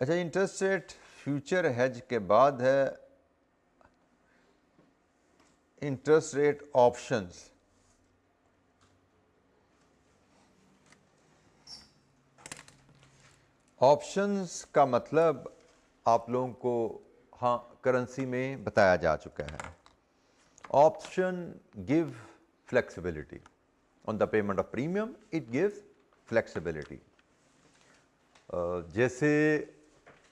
अच्छा, interest rate future hedge के बाद है इंटरेस्ट रेट ऑप्शंस। ऑप्शंस का मतलब आप लोगों को हाँ करेंसी में बताया जा चुका है। Option give flexibility on the payment of premium, it gives flexibility. जैसे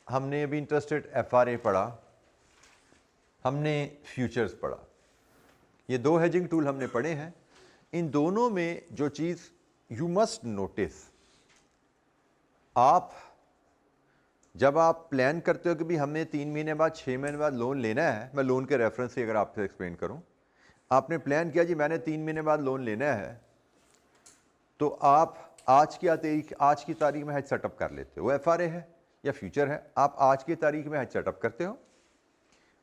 हमने अभी इंटरेस्ट रेट FRA पढ़ा, हमने फ्यूचर्स पढ़ा, ये दो हेजिंग टूल हमने पढ़े हैं। इन दोनों में जो चीज़ यू मस्ट नोटिस, आप जब आप प्लान करते हो कि भी हमने 3 महीने बाद 6 महीने बाद लोन लेना है, मैं लोन के रेफरेंस से अगर आपसे एक्सप्लेन करूं, आपने प्लान किया जी मैंने 3 महीने बाद लोन लेना है, तो आप आज की तारीख में हेज सेटअप कर लेते हो। वो FRA है या फ्यूचर है, आप आज की तारीख में हेज सेटअप करते हो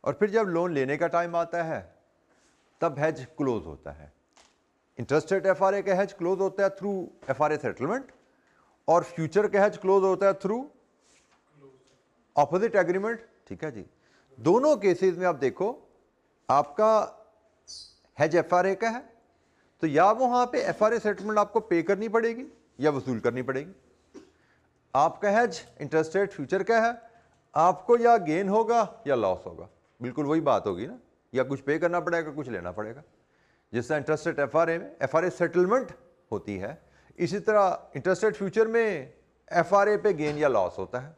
और फिर जब लोन लेने का टाइम आता है तब हेज क्लोज होता है। इंटरेस्ट रेट FRA का हेज क्लोज होता है थ्रू FRA सेटलमेंट और फ्यूचर का हेज क्लोज होता है थ्रू ऑपोजिट एग्रीमेंट। ठीक है जी, दोनों केसेस में आप देखो आपका हेज FRA का है तो या वहां पे FRA सेटलमेंट आपको पे करनी पड़ेगी या वसूल करनी पड़ेगी। आपका हेज इंटरेस्ट रेट फ्यूचर का है, आपको या गेन होगा या लॉस होगा, बिल्कुल वही बात होगी ना, या कुछ पे करना पड़ेगा कुछ लेना पड़ेगा। जिस तरह इंटरेस्ट रेट FRA में FRA सेटलमेंट होती है, इसी तरह इंटरेस्ट रेट फ्यूचर में FRA पे गेन या लॉस होता है।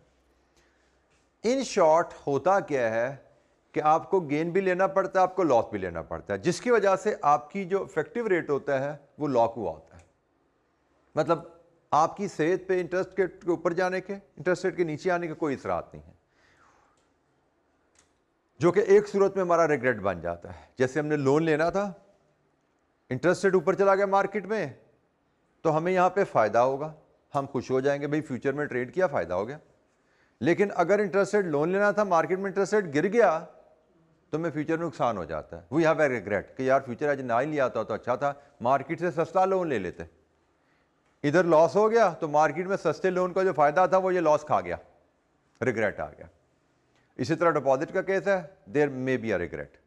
इन शॉर्ट होता क्या है कि आपको गेन भी लेना पड़ता है, आपको लॉस भी लेना पड़ता है, जिसकी वजह से आपकी जो इफेक्टिव रेट होता है वो लॉक हुआ होता है। मतलब आपकी सेहत पे इंटरेस्ट के ऊपर जाने के, इंटरेस्ट रेट के नीचे आने के कोई असरात नहीं है, जो कि एक सूरत में हमारा रिग्रेट बन जाता है। जैसे हमने लोन लेना था, इंटरेस्ट रेट ऊपर चला गया मार्केट में, तो हमें यहां पे फायदा होगा, हम खुश हो जाएंगे भाई फ्यूचर में ट्रेड किया फायदा हो गया। लेकिन अगर इंटरेस्ट रेट लोन लेना था, मार्केट में इंटरेस्ट रेट गिर गया तो हमें फ्यूचर में नुकसान हो जाता है। वी हैव ए रिग्रेट कि यार फ्यूचर आज ना ही लिया था तो अच्छा था, मार्केट से सस्ता लोन ले लेते। इधर लॉस हो गया तो मार्केट में सस्ते लोन का जो फायदा था वो ये लॉस खा गया, रिग्रेट आ गया। इसी तरह डिपॉजिट का केस है, there may be a regret.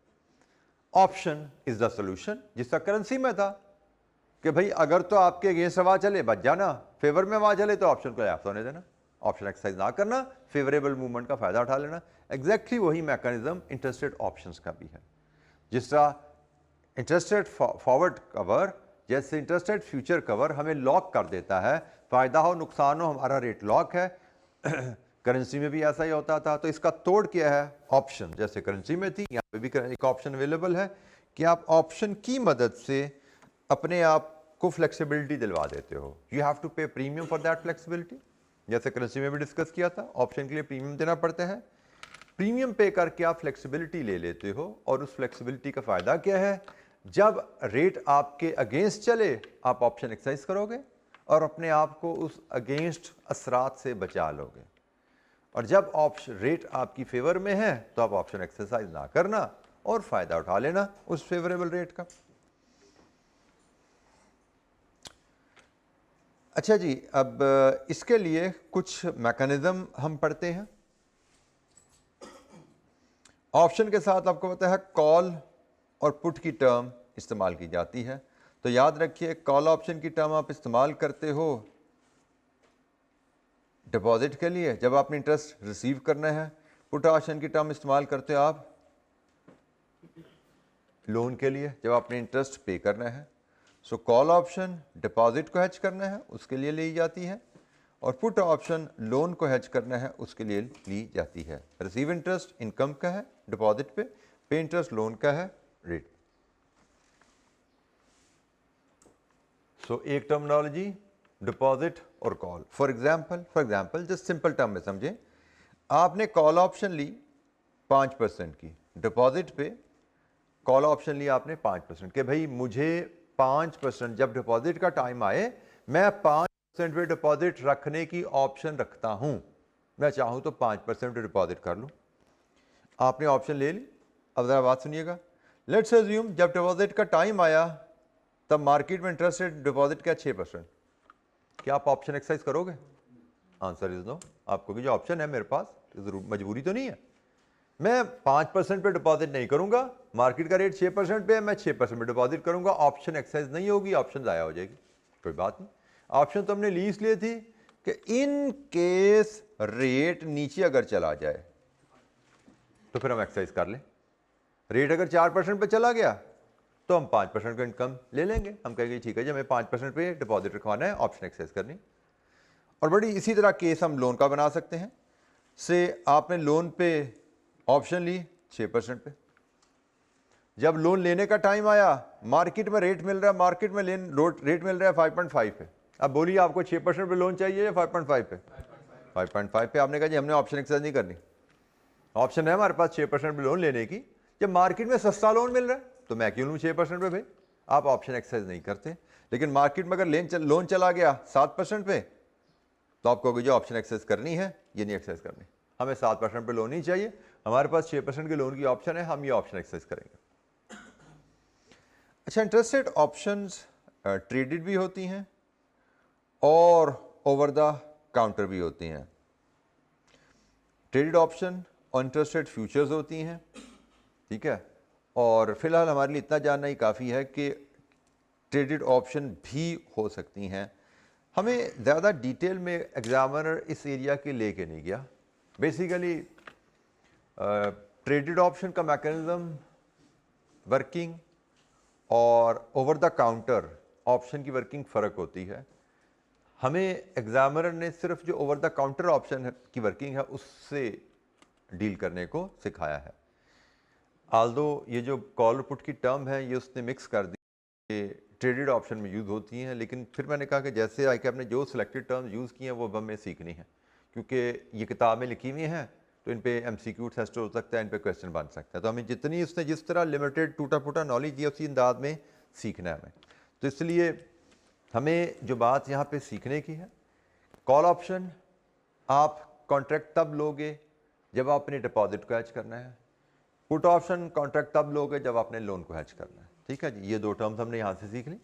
Option is the solution, जिसका करेंसी में था कि भाई अगर तो आपके अगेंस्ट हवा चले बच जाना, फेवर में हवा चले तो ऑप्शन को लैप्स होने देना, ऑप्शन एक्सरसाइज ना करना, फेवरेबल मूवमेंट का फायदा उठा लेना। एग्जैक्टली वही मैकेनिज्म इंटरेस्ट रेट ऑप्शंस का भी है। जिस तरह इंटरेस्ट रेट फॉरवर्ड कवर, जैसे इंटरेस्ट रेट फ्यूचर कवर हमें लॉक कर देता है, फायदा हो नुकसान हो हमारा रेट लॉक है। करेंसी में भी ऐसा ही होता था। तो इसका तोड़ क्या है, ऑप्शन। जैसे करेंसी में थी, यहाँ पे भी एक ऑप्शन अवेलेबल है कि आप ऑप्शन की मदद से अपने आप को फ्लेक्सिबिलिटी दिलवा देते हो। यू हैव टू पे प्रीमियम फॉर दैट फ्लेक्सिबिलिटी। जैसे करेंसी में भी डिस्कस किया था, ऑप्शन के लिए प्रीमियम देना पड़ता है। प्रीमियम पे करके आप फ्लेक्सिबिलिटी ले लेते हो और उस फ्लेक्सिबिलिटी का फायदा क्या है, जब रेट आपके अगेंस्ट चले आप ऑप्शन एक्सरसाइज करोगे और अपने आप को उस अगेंस्ट असरात से बचा लोगे। और जब ऑप्शन रेट आपकी फेवर में है तो आप ऑप्शन एक्सरसाइज ना करना और फायदा उठा लेना उस फेवरेबल रेट का। अच्छा जी, अब इसके लिए कुछ मैकेनिज्म हम पढ़ते हैं। ऑप्शन के साथ आपको पता है कॉल और पुट की टर्म इस्तेमाल की जाती है। तो याद रखिए, कॉल ऑप्शन की टर्म आप इस्तेमाल करते हो डिपॉजिट के लिए जब आपने इंटरेस्ट रिसीव करना है, पुट ऑप्शन की टर्म इस्तेमाल करते हो आप लोन के लिए जब आपने इंटरेस्ट पे करना है। सो कॉल ऑप्शन डिपॉजिट को हेज करना है उसके लिए ली जाती है, और पुट ऑप्शन लोन को हेज करना है उसके लिए ली जाती है। रिसीव इंटरेस्ट इनकम का है डिपॉजिट पे इंटरेस्ट लोन का है रेट। सो एक टर्मिनोलॉजी डिपॉजिट और call. For example just simple term में समझें, आपने कॉल ऑप्शन ली 5% की, डिपॉजिट पे कॉल ऑप्शन लिया आपने 5% के, भाई मुझे 5% जब डिपॉजिट का टाइम आए मैं 5% पे डिपॉजिट रखने की ऑप्शन रखता हूं, मैं चाहूं तो 5% पे डिपॉजिट कर लूं। आपने ऑप्शन ले ली। अब जरा बात सुनिएगा, लेट्स अज्यूम जब डिपॉजिट का टाइम आया तब मार्केट में इंटरेस्ट रेट डिपॉजिट का 6%, क्या आप ऑप्शन एक्सरसाइज करोगे? Answer is no. आपको कि जो ऑप्शन है मेरे पास, मजबूरी तो नहीं है। मैं 5% पे डिपॉजिट नहीं करूंगा, मार्केट का रेट 6% पे है, मैं 6% पे डिपॉजिट करूंगा, ऑप्शन एक्सरसाइज नहीं होगी, ऑप्शन ज़ाया हो जाएगी। कोई बात नहीं, ऑप्शन तो हमने ली इसलिए थी कि इन केस रेट नीचे अगर चला जाए तो फिर हम एक्सरसाइज कर लें। रेट अगर 4% पे चला गया तो हम 5% का इनकम ले लेंगे। हम कहेंगे ठीक है जी, हमें 5% पे डिपॉजिट रखवाना है, ऑप्शन एक्सरसाइज करनी। और बड़ी इसी तरह केस हम लोन का बना सकते हैं। से आपने लोन पे ऑप्शन ली 6% पे, जब लोन लेने का टाइम आया, मार्केट में रेट मिल रहा है, मार्केट में रेट मिल रहा है 5.5 पे। अब बोलिए आपको 6% पे लोन चाहिए या 5.5 पे? 5.5 पे। आपने कहा जी हमने ऑप्शन एक्सरसाइज नहीं करनी, ऑप्शन है हमारे पास 6% पे लोन लेने की। जब मार्केट में सस्ता लोन मिल रहा है तो मैं क्यों लूँ 6% पे भाई? आप ऑप्शन एक्सरसाइज नहीं करते। लेकिन मार्केट में अगर लोन चला गया 7% पे तो आप कहोगे जो ऑप्शन एक्सरसाइज करनी है, ये नहीं एक्सरसाइज करनी, हमें 7% पे लोन नहीं चाहिए, हमारे पास 6% के लोन की ऑप्शन है, हम ये ऑप्शन एक्सरसाइज करेंगे। अच्छा, इंटरेस्ट रेट ऑप्शंस ट्रेडेड भी होती हैं और ओवर द काउंटर भी होती हैं। ट्रेडेड ऑप्शन और इंटरेस्ट रेट फ्यूचर्स होती हैं, ठीक है। और फिलहाल हमारे लिए इतना जानना ही काफ़ी है कि ट्रेडेड ऑप्शन भी हो सकती हैं। हमें ज़्यादा डिटेल में एग्जामिनर इस एरिया के लेके नहीं गया। बेसिकली ट्रेडेड ऑप्शन का मैकेनिज्म, वर्किंग और ओवर द काउंटर ऑप्शन की वर्किंग फ़र्क होती है। हमें एग्जामिनर ने सिर्फ जो ओवर द काउंटर ऑप्शन की वर्किंग है उससे डील करने को सिखाया है। आल्दो ये जो कॉल पुट की टर्म है ये उसने मिक्स कर दी, ट्रेडेड ऑप्शन में यूज़ होती हैं, लेकिन फिर मैंने कहा कि जैसे आई कैप ने जो सिलेक्टेड टर्म्स यूज़ की हैं वो हमें सीखनी है, क्योंकि ये किताब में लिखी हुई हैं तो इन पे MCQ टेस्ट हो सकता है, इन पे क्वेश्चन बन सकता है। तो हमें जितनी उसने जिस तरह लिमिटेड टूटा फूटा नॉलेज दिया उसी अंदाज में सीखना है हमें। तो इसलिए हमें जो बात यहाँ पे सीखने की है, कॉल ऑप्शन आप कॉन्ट्रैक्ट तब लोगे जब आप अपने डिपॉजिट को हैज करना है, पुट ऑप्शन कॉन्ट्रैक्ट तब लोगे जब आपने लोन को हैज करना है। ठीक है जी, ये दो टर्म्स हमने यहाँ से सीख ली।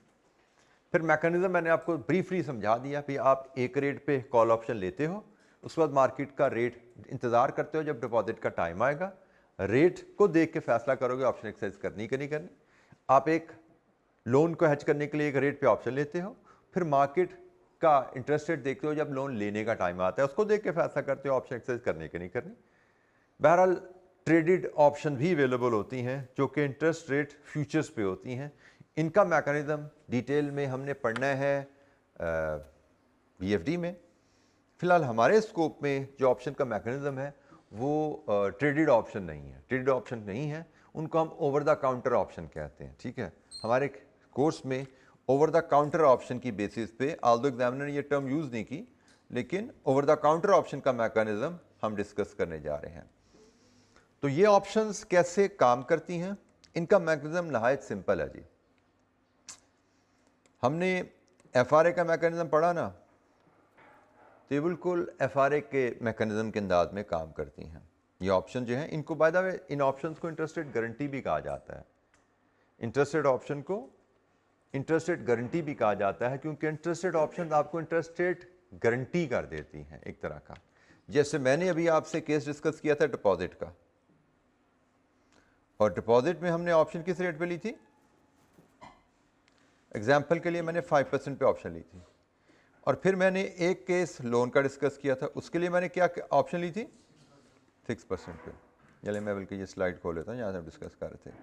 फिर मैकेनिज्म मैंने आपको ब्रीफली समझा दिया कि आप एक रेट पे कॉल ऑप्शन लेते हो, उसके बाद मार्केट का रेट इंतज़ार करते हो जब डिपॉजिट का टाइम आएगा, रेट को देख के फैसला करोगे ऑप्शन एक्सरसाइज करनी कि नहीं करनी। आप एक लोन को हैज करने के लिए एक रेट पे ऑप्शन लेते हो, फिर मार्केट का इंटरेस्ट रेट देखते हो, जब लोन लेने का टाइम आता है उसको देख के फैसला करते हो ऑप्शन एक्सरसाइज करनी कि नहीं करनी। बहरहाल ट्रेडेड ऑप्शन भी अवेलेबल होती हैं जो कि इंटरेस्ट रेट फ्यूचर्स पे होती हैं। इनका मैकेनिज्म डिटेल में हमने पढ़ना है BFD में। फ़िलहाल हमारे स्कोप में जो ऑप्शन का मैकेनिज्म है वो ट्रेडेड ऑप्शन नहीं है, ट्रेडेड ऑप्शन नहीं है, उनको हम ओवर द काउंटर ऑप्शन कहते हैं। ठीक है, हमारे कोर्स में ओवर द काउंटर ऑप्शन की बेसिस पे, आल्दो एग्जामिनर ने ये टर्म यूज़ नहीं की, लेकिन ओवर द काउंटर ऑप्शन का मैकेनिज्म हम डिस्कस करने जा रहे हैं। तो ये ऑप्शंस कैसे काम करती हैं, इनका मैकेनिज्म नहायत सिंपल है जी। हमने FRA का मैकेनिज्म पढ़ा ना, तो ये बिल्कुल FRA के मैकेनिज्म के अंदाज में काम करती हैं। ये ऑप्शन जो हैं इनको by the way in options को इंटरेस्ट रेट गारंटी भी कहा जाता है। इंटरेस्ट रेट ऑप्शन को इंटरेस्ट रेट गारंटी भी कहा जाता है क्योंकि इंटरेस्ट रेट ऑप्शन आपको इंटरेस्ट रेट गारंटी कर देती हैं एक तरह का। जैसे मैंने अभी आपसे केस डिस्कस किया था डिपॉजिट का, और डिपॉजिट में हमने ऑप्शन किस रेट पे ली थी? एग्जाम्पल के लिए मैंने 5% पे ऑप्शन ली थी, और फिर मैंने एक केस लोन का डिस्कस किया था, उसके लिए मैंने क्या ऑप्शन ली थी? 6% पे। चलिए मैं बल्कि ये स्लाइड खोल लेता हूँ जहाँ से हम डिस्कस कर रहे थे।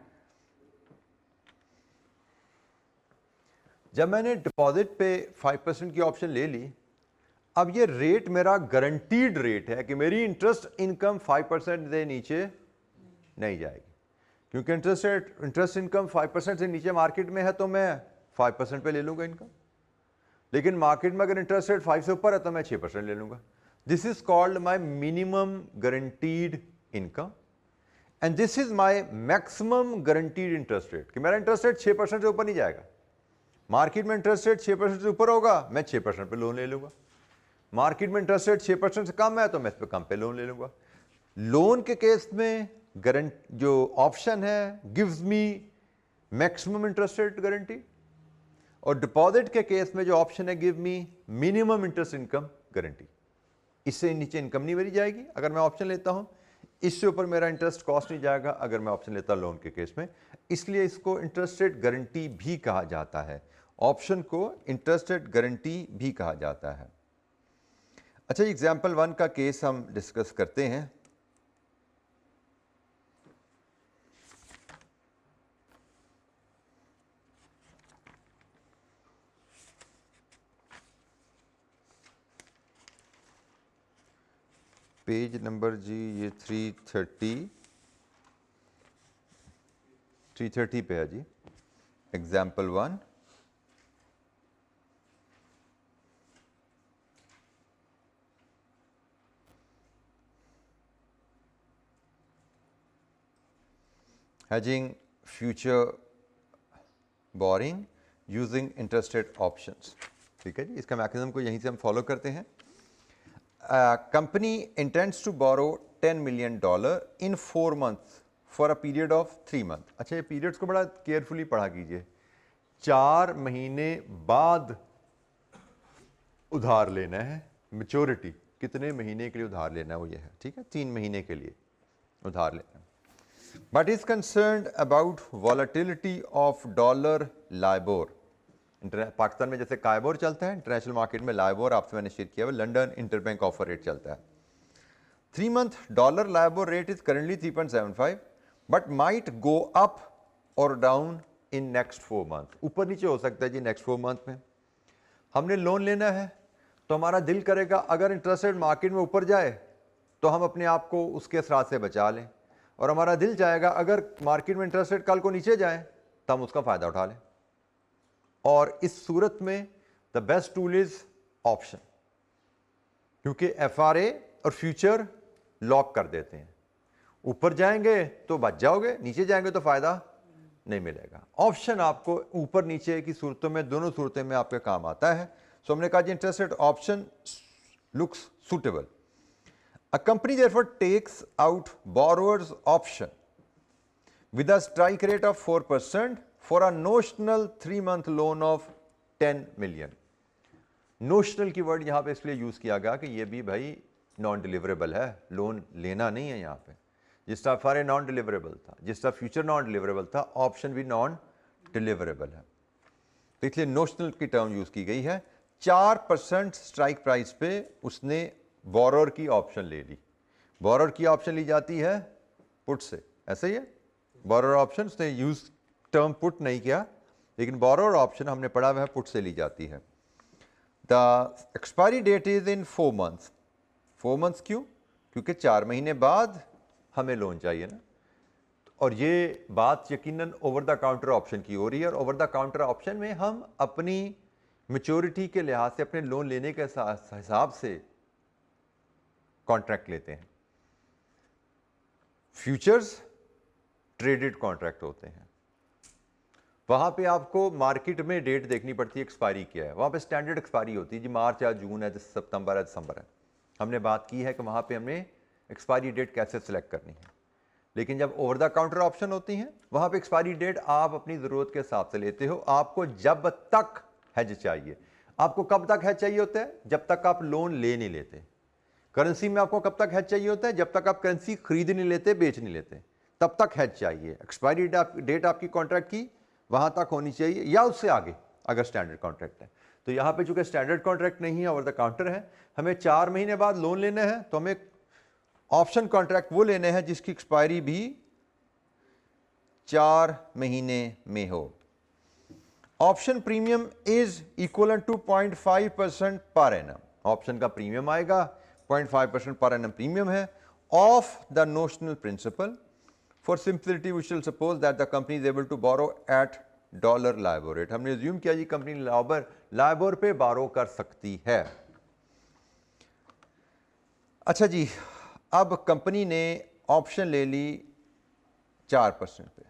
जब मैंने डिपॉजिट पे 5% की ऑप्शन ले ली, अब ये रेट मेरा गारंटीड रेट है कि मेरी इंटरेस्ट इनकम 5% से नीचे नहीं जाएगी, क्योंकि इंटरेस्ट इनकम 5% से नीचे मार्केट में है तो मैं 5% पे ले लूंगा इनकम, लेकिन मार्केट में अगर इंटरेस्ट रेट 5 से ऊपर है तो मैं 6% ले लूंगा। This is called my minimum guaranteed income and this is my maximum guaranteed interest rate, कि मेरा इंटरेस्ट रेट 6% से ऊपर नहीं जाएगा। मार्केट में इंटरेस्ट रेट 6% से ऊपर होगा, मैं 6% पे लोन ले लूंगा। मार्केट में इंटरेस्ट रेट 6% से कम है तो मैं इस पर कम पे लोन ले लूंगा। लोन के केस में जो ऑप्शन है gives me maximum interest rate guarantee, और डिपॉजिट के केस में जो ऑप्शन है give me minimum interest income guarantee. इससे नीचे इनकम नहीं मेरी जाएगी अगर मैं ऑप्शन लेता हूं, इससे ऊपर मेरा इंटरेस्ट कॉस्ट नहीं जाएगा अगर मैं ऑप्शन लेता लोन के केस में। इसलिए इसको इंटरेस्ट रेट गारंटी भी कहा जाता है, ऑप्शन को इंटरेस्ट रेट गारंटी भी कहा जाता है। अच्छा, एग्जाम्पल 1 का केस हम डिस्कस करते हैं। पेज नंबर जी ये 330 पे है जी, example 1। hedging future borrowing using interest rate options। ठीक है जी, इसका मैकेनिज्म को यहीं से हम फॉलो करते हैं। Company intends to borrow $10 million in 4 months for a period of 3 months। अच्छा, ये पीरियड्स को बड़ा केयरफुली पढ़ा कीजिए। 4 महीने बाद उधार लेना है, मैच्योरिटी कितने महीने के लिए उधार लेना है वो ये है, ठीक है, 3 महीने के लिए उधार लेना है। But is concerned about volatility of dollar LIBOR। Pakistan में जैसे काइबोर चलता है, इंटरनेशनल मार्केट में लाइबोर आपसे मैंने शेयर किया हुआ लंदन इंटरबैंक ऑफर रेट चलता है। 3 month dollar LIBOR rate is currently 3.75 but might go up और डाउन इन नेक्स्ट 4 months। ऊपर नीचे हो सकता है जी नेक्स्ट 4 month में। हमने लोन लेना है तो हमारा दिल करेगा अगर इंटरेस्ट रेट मार्केट में ऊपर जाए तो हम अपने आप को उसके असरात से बचा लें, और हमारा दिल चाहेगा अगर मार्केट में इंटरेस्ट रेट कल को नीचे जाए तो हम उसका फ़ायदा उठा लें। और इस सूरत में the best tool is option, क्योंकि FRA और फ्यूचर लॉक कर देते हैं। ऊपर जाएंगे तो बच जाओगे, नीचे जाएंगे तो फ़ायदा नहीं मिलेगा। ऑप्शन आपको ऊपर नीचे की सूरतों में, दोनों सूरतों में आपके काम आता है। सो हमने कहा जी interest rate option looks suitable. A company therefore takes out borrower's option with a strike rate of 4% for a notional 3-month loan of 10 million। Notional की वर्ड यहाँ पे इसलिए यूज़ किया गया कि ये भी भाई नॉन डिलीवरेबल है, लोन लेना नहीं है यहाँ पे। जिस तरह FRA नॉन डिलीवरेबल था, जिस तरह फ्यूचर नॉन डिलीवरेबल था, ऑप्शन भी नॉन डिलीवरेबल है, तो इसलिए नोशनल की टर्म यूज़ की गई है। 4% स्ट्राइक प्राइस पे उसने बोरोर की ऑप्शन ले ली। बोरोर की ऑप्शन ली जाती है पुट से, ऐसे ही है। बोरोर ऑप्शन उसने यूज टर्म पुट नहीं किया, लेकिन बोरोर ऑप्शन हमने पढ़ा हुआ है पुट से ली जाती है। The expiry date is in 4 months। 4 months क्यों? क्योंकि 4 महीने बाद हमें लोन चाहिए ना, और ये बात यकीनन ओवर द काउंटर ऑप्शन की हो रही है। और ओवर द काउंटर ऑप्शन में हम अपनी मैच्योरिटी के लिहाज से, अपने लोन लेने के हिसाब से कॉन्ट्रैक्ट लेते हैं। फ्यूचर्स ट्रेडेड कॉन्ट्रैक्ट होते हैं, वहां पे आपको मार्केट में डेट देखनी पड़ती है एक्सपायरी क्या है। वहां पे स्टैंडर्ड एक्सपायरी होती है जी, मार्च या जून है, सितंबर है, दिसंबर है। हमने बात की है कि वहां पे हमने एक्सपायरी डेट कैसे सिलेक्ट करनी है। लेकिन जब ओवर द काउंटर ऑप्शन होती हैं, वहां पे एक्सपायरी डेट आप अपनी जरूरत के हिसाब से लेते हो। आपको जब तक हेज चाहिए, आपको कब तक हेज चाहिए होता है? जब तक आप लोन ले नहीं लेते। करेंसी में आपको कब तक हेज चाहिए होता है? जब तक आप करेंसी खरीद नहीं लेते, बेच नहीं लेते, तब तक हेज चाहिए। एक्सपायरी डेट आपकी कॉन्ट्रैक्ट की वहां तक होनी चाहिए या उससे आगे अगर स्टैंडर्ड कॉन्ट्रैक्ट है। तो यहां पे चूंकि स्टैंडर्ड कॉन्ट्रैक्ट नहीं है, ओवर द काउंटर है, हमें 4 महीने बाद लोन लेना है, तो हमें ऑप्शन कॉन्ट्रैक्ट वो लेने हैं जिसकी एक्सपायरी भी 4 महीने में हो। Option premium is equal to 0.5% per annum. Option का प्रीमियम आएगा 0.5% पर एनम प्रीमियम है of the notional principal. For simplicity we shall suppose that the company is able to borrow at dollar LIBOR rate. हमने assume किया जी company LIBOR पे बोरो कर सकती है। अच्छा जी, अब कंपनी ने ऑप्शन ले ली 4% पे,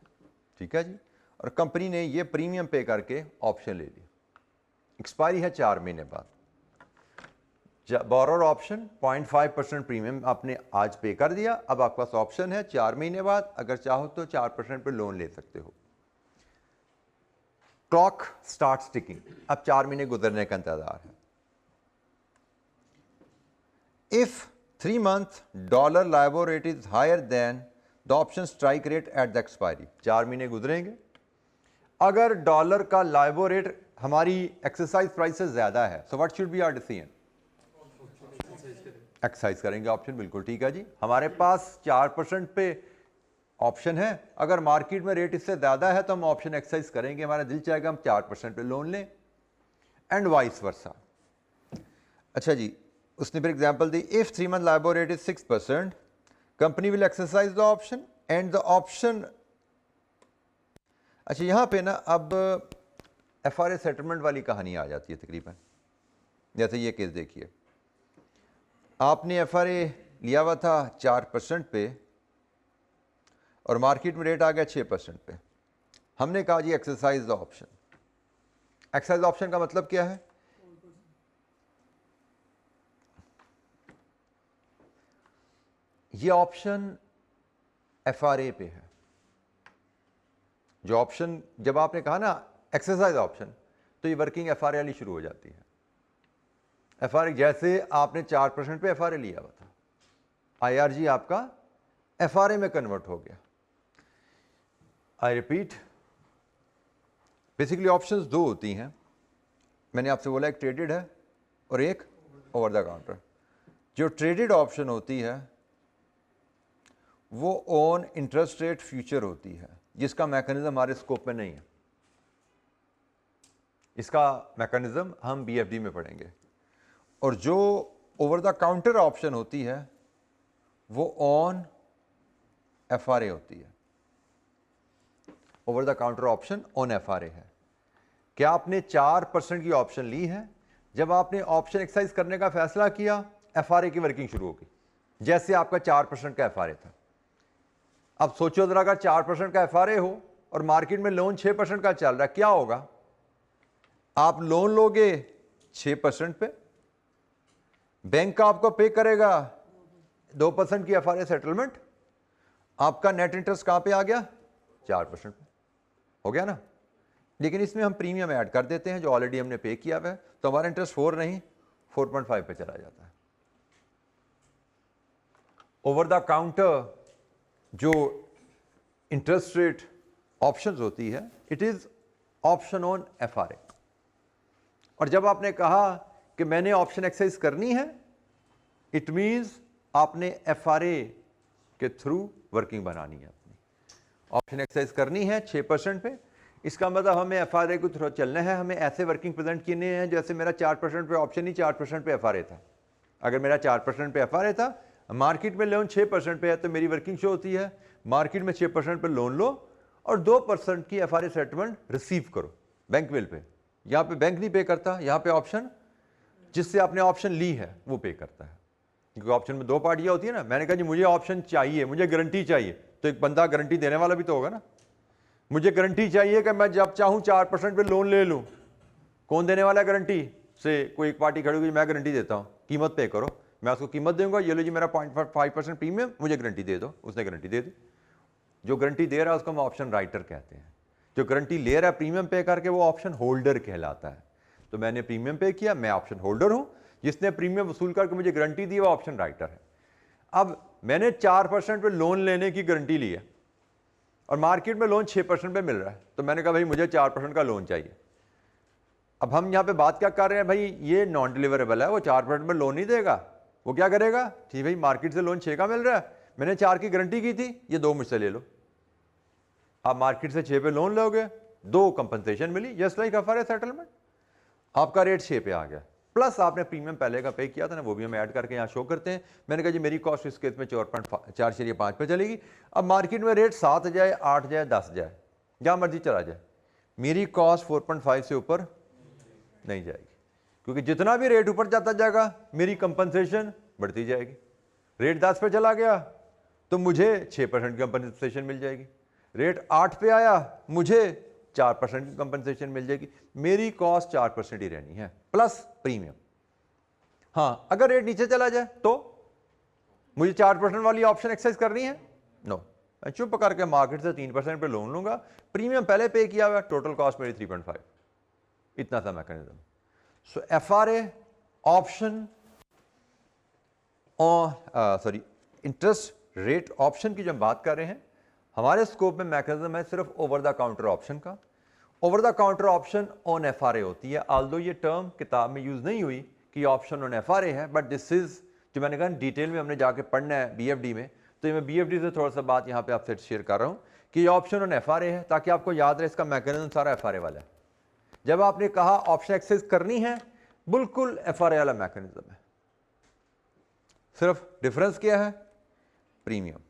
ठीक है जी, और कंपनी ने ये प्रीमियम पे करके ऑप्शन ले ली। एक्सपायरी है 4 महीने बाद। बोरोर ऑप्शन 0.5% प्रीमियम आपने आज पे कर दिया, अब आपके पास ऑप्शन है 4 महीने बाद अगर चाहो तो 4% पे लोन ले सकते हो। क्लॉक स्टार्ट टिकिंग, अब 4 महीने गुजरने का इंतजार है। If 3 month dollar LIBOR rate is higher than the option strike rate at the expiry, 4 महीने गुजरेंगे, अगर डॉलर का लाइबोर रेट हमारी एक्सरसाइज प्राइस से ज्यादा है, so what should be our decision? Exercise करेंगे ऑप्शन, बिल्कुल ठीक है जी। हमारे पास 4% पे ऑप्शन है, अगर मार्केट में रेट इससे ज्यादा है तो हम ऑप्शन एक्सरसाइज करेंगे, हमारा दिल चाहेगा हम 4% पे लोन लें, एंड वाइस वर्सा। अच्छा जी, उसने फिर example the, if 3 month LIBOR rate is 6%, company will exercise the option and the option. अच्छा, यहां पे ना अब FRA सेटलमेंट वाली कहानी आ जाती है तकरीबन। जैसे ये केस देखिए, आपने FRA लिया हुआ था 4% पे और मार्केट में रेट आ गया 6% पे, हमने कहा जी exercise the option. Exercise option का मतलब क्या है? ये ऑप्शन FRA पे है। जो ऑप्शन जब आपने कहा ना एक्सरसाइज ऑप्शन, तो ये वर्किंग FRA वाली शुरू हो जाती है। FRA जैसे आपने 4% पे FRA लिया हुआ था, IRG आपका FRA में कन्वर्ट हो गया। आई रिपीट, बेसिकली ऑप्शंस दो होती हैं, मैंने आपसे बोला एक ट्रेडेड है और एक ओवर द काउंटर। जो ट्रेडेड ऑप्शन होती है वो ऑन इंटरेस्ट रेट फ्यूचर होती है, जिसका मैकेनिज्म हमारे स्कोप में नहीं है। इसका मैकेनिज्म हम BFD में पढ़ेंगे। और जो ओवर द काउंटर ऑप्शन होती है वो ऑन FRA होती है। Over the counter option on FRA है। क्या आपने 4% की ऑप्शन ली है, जब आपने ऑप्शन एक्सरसाइज करने का फैसला किया FRA की वर्किंग शुरू होगी, जैसे आपका 4% का FRA था। अब सोचो जरा, अगर 4% का FRA हो और मार्केट में लोन 6% का चल रहा है, क्या होगा? आप लोन लोगे 6% पे, बैंक का आपको पे करेगा 2% की FRA सेटलमेंट, आपका नेट इंटरेस्ट कहां पे आ गया? 4% पे हो गया ना। लेकिन इसमें हम प्रीमियम ऐड कर देते हैं जो ऑलरेडी हमने पे किया हुआ है, तो हमारा इंटरेस्ट 4 नहीं 4.5 पे चला जाता है। ओवर द काउंटर जो इंटरेस्ट रेट ऑप्शंस होती है, it is option on FRA। और जब आपने कहा कि मैंने ऑप्शन एक्सरसाइज करनी है, इट मींस आपने FRA के थ्रू वर्किंग बनानी है अपनी। ऑप्शन एक्सरसाइज करनी है 6% पे, इसका मतलब हमें FRA के थ्रू चलना है, हमें ऐसे वर्किंग प्रेजेंट करने हैं जैसे मेरा 4% पे ऑप्शन ही 4% पे FRA था। अगर मेरा 4% पे FRA था, मार्केट में लोन 6% पे है, तो मेरी वर्किंग शो होती है मार्केट में 6% पे लोन लो और 2% की FRA सेटलमेंट रिसीव करो बैंक बिल पे। यहाँ पे बैंक नहीं पे करता, यहाँ पे ऑप्शन जिससे आपने ऑप्शन ली है वो पे करता है, क्योंकि ऑप्शन में 2 पार्टियां होती है ना। मैंने कहा जी मुझे ऑप्शन चाहिए, मुझे गारंटी चाहिए, तो एक बंदा गारंटी देने वाला भी तो होगा ना। मुझे गारंटी चाहिए कि मैं जब चाहूँ 4% पे लोन ले लूँ, कौन देने वाला है गारंटी? से कोई एक पार्टी खड़ी होगी, मैं गारंटी देता हूँ, कीमत पे करो, मैं उसको कीमत दूंगा, ये लो जी मेरा 0.5% प्रीमियम, मुझे गारंटी दे दो। उसने गारंटी दे दी। जो गारंटी दे रहा है उसको हम ऑप्शन राइटर कहते हैं। जो गारंटी ले रहा है प्रीमियम पे करके, वो ऑप्शन होल्डर कहलाता है। तो मैंने प्रीमियम पे किया, मैं ऑप्शन होल्डर हूं, जिसने प्रीमियम वसूल करके मुझे गारंटी दी वो ऑप्शन राइटर है। अब मैंने 4% पे लोन लेने की गारंटी ली है और मार्केट में लोन 6% पे मिल रहा है, तो मैंने कहा भाई मुझे 4% का लोन चाहिए। अब हम यहाँ पे बात क्या कर रहे हैं, भाई ये नॉन डिलीवरेबल है, वो 4% में लोन नहीं देगा। वो क्या करेगा? ठीक भाई मार्केट से लोन 6 का मिल रहा है, मैंने 4 की गारंटी की थी, ये 2 मुझसे ले लो। आप मार्केट से 6 पे लोन लोगे, 2 कंपनसेशन मिली, जस्ट लाइक FRA सेटलमेंट। आपका रेट 6 पे आ गया, प्लस आपने प्रीमियम पहले का पे किया था ना, वो भी हम ऐड करके यहाँ शो करते हैं। मैंने कहा जी मेरी कॉस्ट इस केस में 4.5 पे चलेगी। अब मार्केट में रेट 7 जाए, 8 जाए, 10 जाए, जहाँ मर्जी चला जाए, मेरी कॉस्ट 4.5 से ऊपर नहीं जाएगी, क्योंकि जितना भी रेट ऊपर जाता जाएगा मेरी कंपनसेशन बढ़ती जाएगी। रेट 10 पे चला गया तो मुझे 6% की कंपनसेशन मिल जाएगी। रेट 8 पे आया, मुझे 4% की कंपनसेशन मिल जाएगी। मेरी कॉस्ट 4% ही रहनी है प्लस प्रीमियम। हाँ, अगर रेट नीचे चला जाए तो मुझे 4% वाली ऑप्शन एक्सरसाइज करनी है? नो, मैं चुप करके मार्केट से 3% पे लोन लूंगा, प्रीमियम पहले पे किया हुआ, टोटल कॉस्ट मेरी 3.5, इतना सा मैकेनिज्म। सो FRA ऑप्शन और इंटरेस्ट रेट ऑप्शन की जब बात कर रहे हैं, हमारे स्कोप में मैकेनिज्म है सिर्फ ओवर द काउंटर ऑप्शन का। Over the counter option on FRA होती है, आल्दो ये टर्म किताब में यूज नहीं हुई कि ऑप्शन ऑन एफआरए है, बट दिस इज जो मैंने कहा डिटेल में हमने जाके पढ़ना है बीएफडी में, तो ये मैं बीएफडी से थोड़ा सा बात यहाँ पे आपसे शेयर कर रहा हूँ कि ये ऑप्शन ऑन एफआरए है, ताकि आपको याद रहे इसका मैकेनिज्म सारा एफआरए वाला है। जब आपने कहा ऑप्शन एक्सेस करनी है, बिल्कुल एफआरए वाला मैकेनिज्म है, सिर्फ डिफरेंस क्या है, प्रीमियम।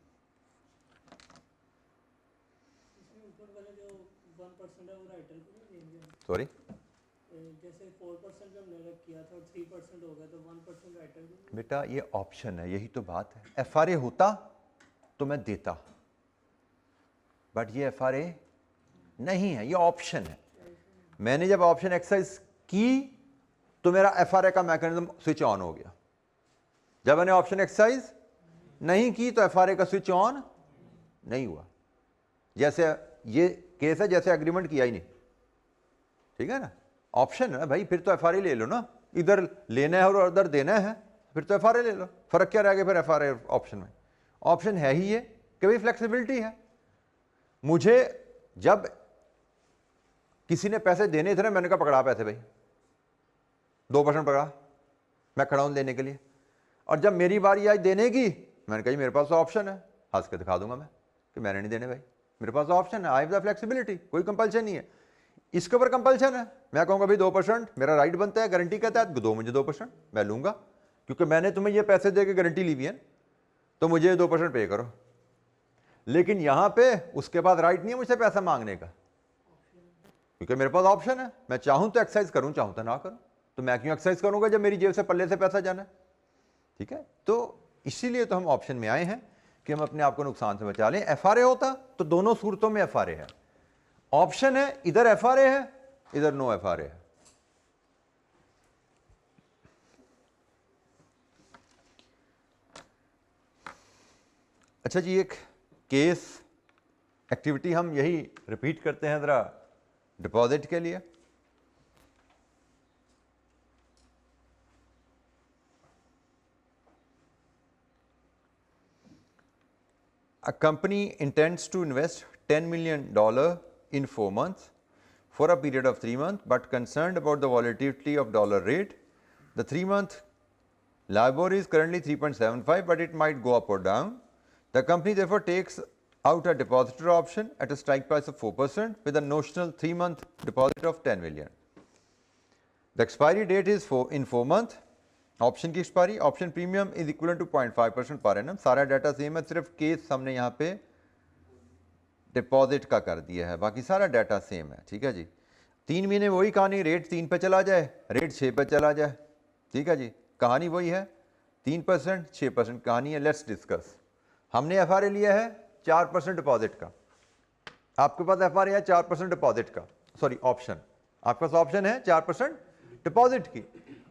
सॉरी, जैसे 4% जो हमने किया था 3% हो गया तो 1% राइटर। बेटा ये ऑप्शन है, यही तो बात है। एफआरए होता तो मैं देता, बट ये एफआरए नहीं है, ये ऑप्शन है। मैंने जब ऑप्शन एक्सरसाइज की तो मेरा एफआरए का मैकेनिज्म स्विच ऑन हो गया। जब मैंने ऑप्शन एक्सरसाइज नहीं की तो एफआरए का स्विच ऑन नहीं हुआ। जैसे ये केस है जैसे एग्रीमेंट किया ही नहीं, ठीक है ना, ऑप्शन है ना भाई, फिर तो एफआरए ले लो ना, इधर लेना है और उधर देना है, फिर तो एफआरए ले लो। फर्क क्या रह गया फिर एफआरए ऑप्शन में? ऑप्शन है ही ये कि भाई फ्लेक्सिबिलिटी है। मुझे जब किसी ने पैसे देने थे ना, मैंने कहा पकड़ा पैसे भाई, 2% पकड़ा, मैं खड़ा हूं देने के लिए। और जब मेरी बारी आई देने की, मैंने कहा मेरे पास तो ऑप्शन है, हंस के दिखा दूंगा मैं कि मैंने नहीं देने भाई, मेरे पास तो ऑप्शन है, आई हैव द फ्लेक्सिबिलिटी, कोई कंपल्शन नहीं है। इसके ऊपर कंपल्शन है, मैं कहूंगा भाई 2% मेरा राइट बनता है, गारंटी कहता है दो मुझे 2%, मैं लूंगा क्योंकि मैंने तुम्हें ये पैसे दे के गारंटी ली हुई है, तो मुझे 2% पे करो। लेकिन यहां पे उसके बाद राइट नहीं है मुझसे पैसा मांगने का, क्योंकि मेरे पास ऑप्शन है। मैं चाहूं तो एक्सरसाइज करूं, चाहूं तो ना करूं। तो मैं क्यों एक्सरसाइज करूंगा जब मेरी जेब से पल्ले से पैसा जाना है? ठीक है, तो इसीलिए तो हम ऑप्शन में आए हैं कि हम अपने आप को नुकसान से बचा लें। एफआरए होता तो दोनों सूरतों में एफआरए है, ऑप्शन है इधर एफआरए है, इधर नो एफआरए है। अच्छा जी, एक केस एक्टिविटी हम यही रिपीट करते हैं जरा डिपॉजिट के लिए। A company intends to invest $10 million in 4 months for a period of 3 months, but concerned about the volatility of dollar rate. The 3-month LIBOR is currently 3.75, but it might go up or down. The company therefore takes out a depositor option at a strike price of 4% with a notional 3-month deposit of 10 million. The expiry date is in 4 months. Option की expiry, option premium is equal to 0.5% per annum. सारा data same है, सिर्फ case हमने यहाँ पे deposit का कर दिया है, बाकी सारा डाटा सेम है। ठीक है जी, 3 महीने वही कहानी, रेट 3 पे चला जाए, रेट 6 पे चला जाए। ठीक है जी, कहानी वही है, 3% 6% कहानी है। Let's discuss. हमने एफआरए लिया है 4% डिपॉजिट का, आपके पास एफआरए है 4% डिपॉजिट का, सॉरी ऑप्शन, आपके पास ऑप्शन है 4% डिपॉजिट की।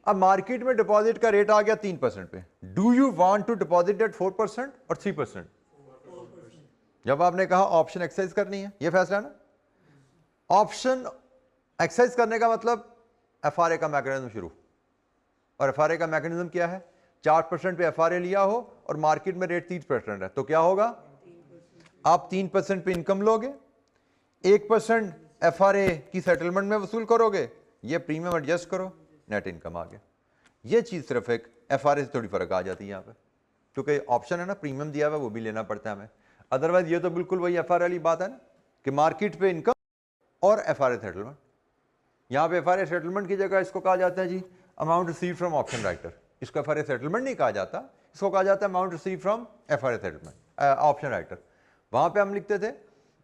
अब मार्केट में डिपॉजिट का रेट आ गया 3% पे, do you want to deposit at 4% और 3%? जब आपने कहा ऑप्शन एक्सरसाइज करनी है, ये फैसला है ना। ऑप्शन एक्सरसाइज करने का मतलब एफआरए का मैकेनिज्म शुरू, और एफआरए का मैकेनिज्म क्या है? 4% पे एफआरए लिया हो और मार्केट में रेट 3% है, तो क्या होगा? आप 3% पे इनकम लोगे, 1% एफआरए की सेटलमेंट में वसूल करोगे, ये प्रीमियम एडजस्ट करो, नेट इनकम आ गया। ये चीज सिर्फ एक एफआरए से थोड़ी फर्क आ जाती है यहाँ पे, क्योंकि ऑप्शन है ना, प्रीमियम दिया हुआ है वो भी लेना पड़ता है हमें। अदरवाइज ये तो बिल्कुल वही एफआरए वाली बात है ना कि मार्केट पे इनकम और एफआरए सेटलमेंट। यहाँ पे एफआरए सेटलमेंट की जगह इसको कहा जाता है जी amount receive from option writer. इसको एफआरए सेटलमेंट नहीं कहा जाता, इसको कहा जाता है amount receive from FRA settlement option writer. वहां पे हम लिखते थे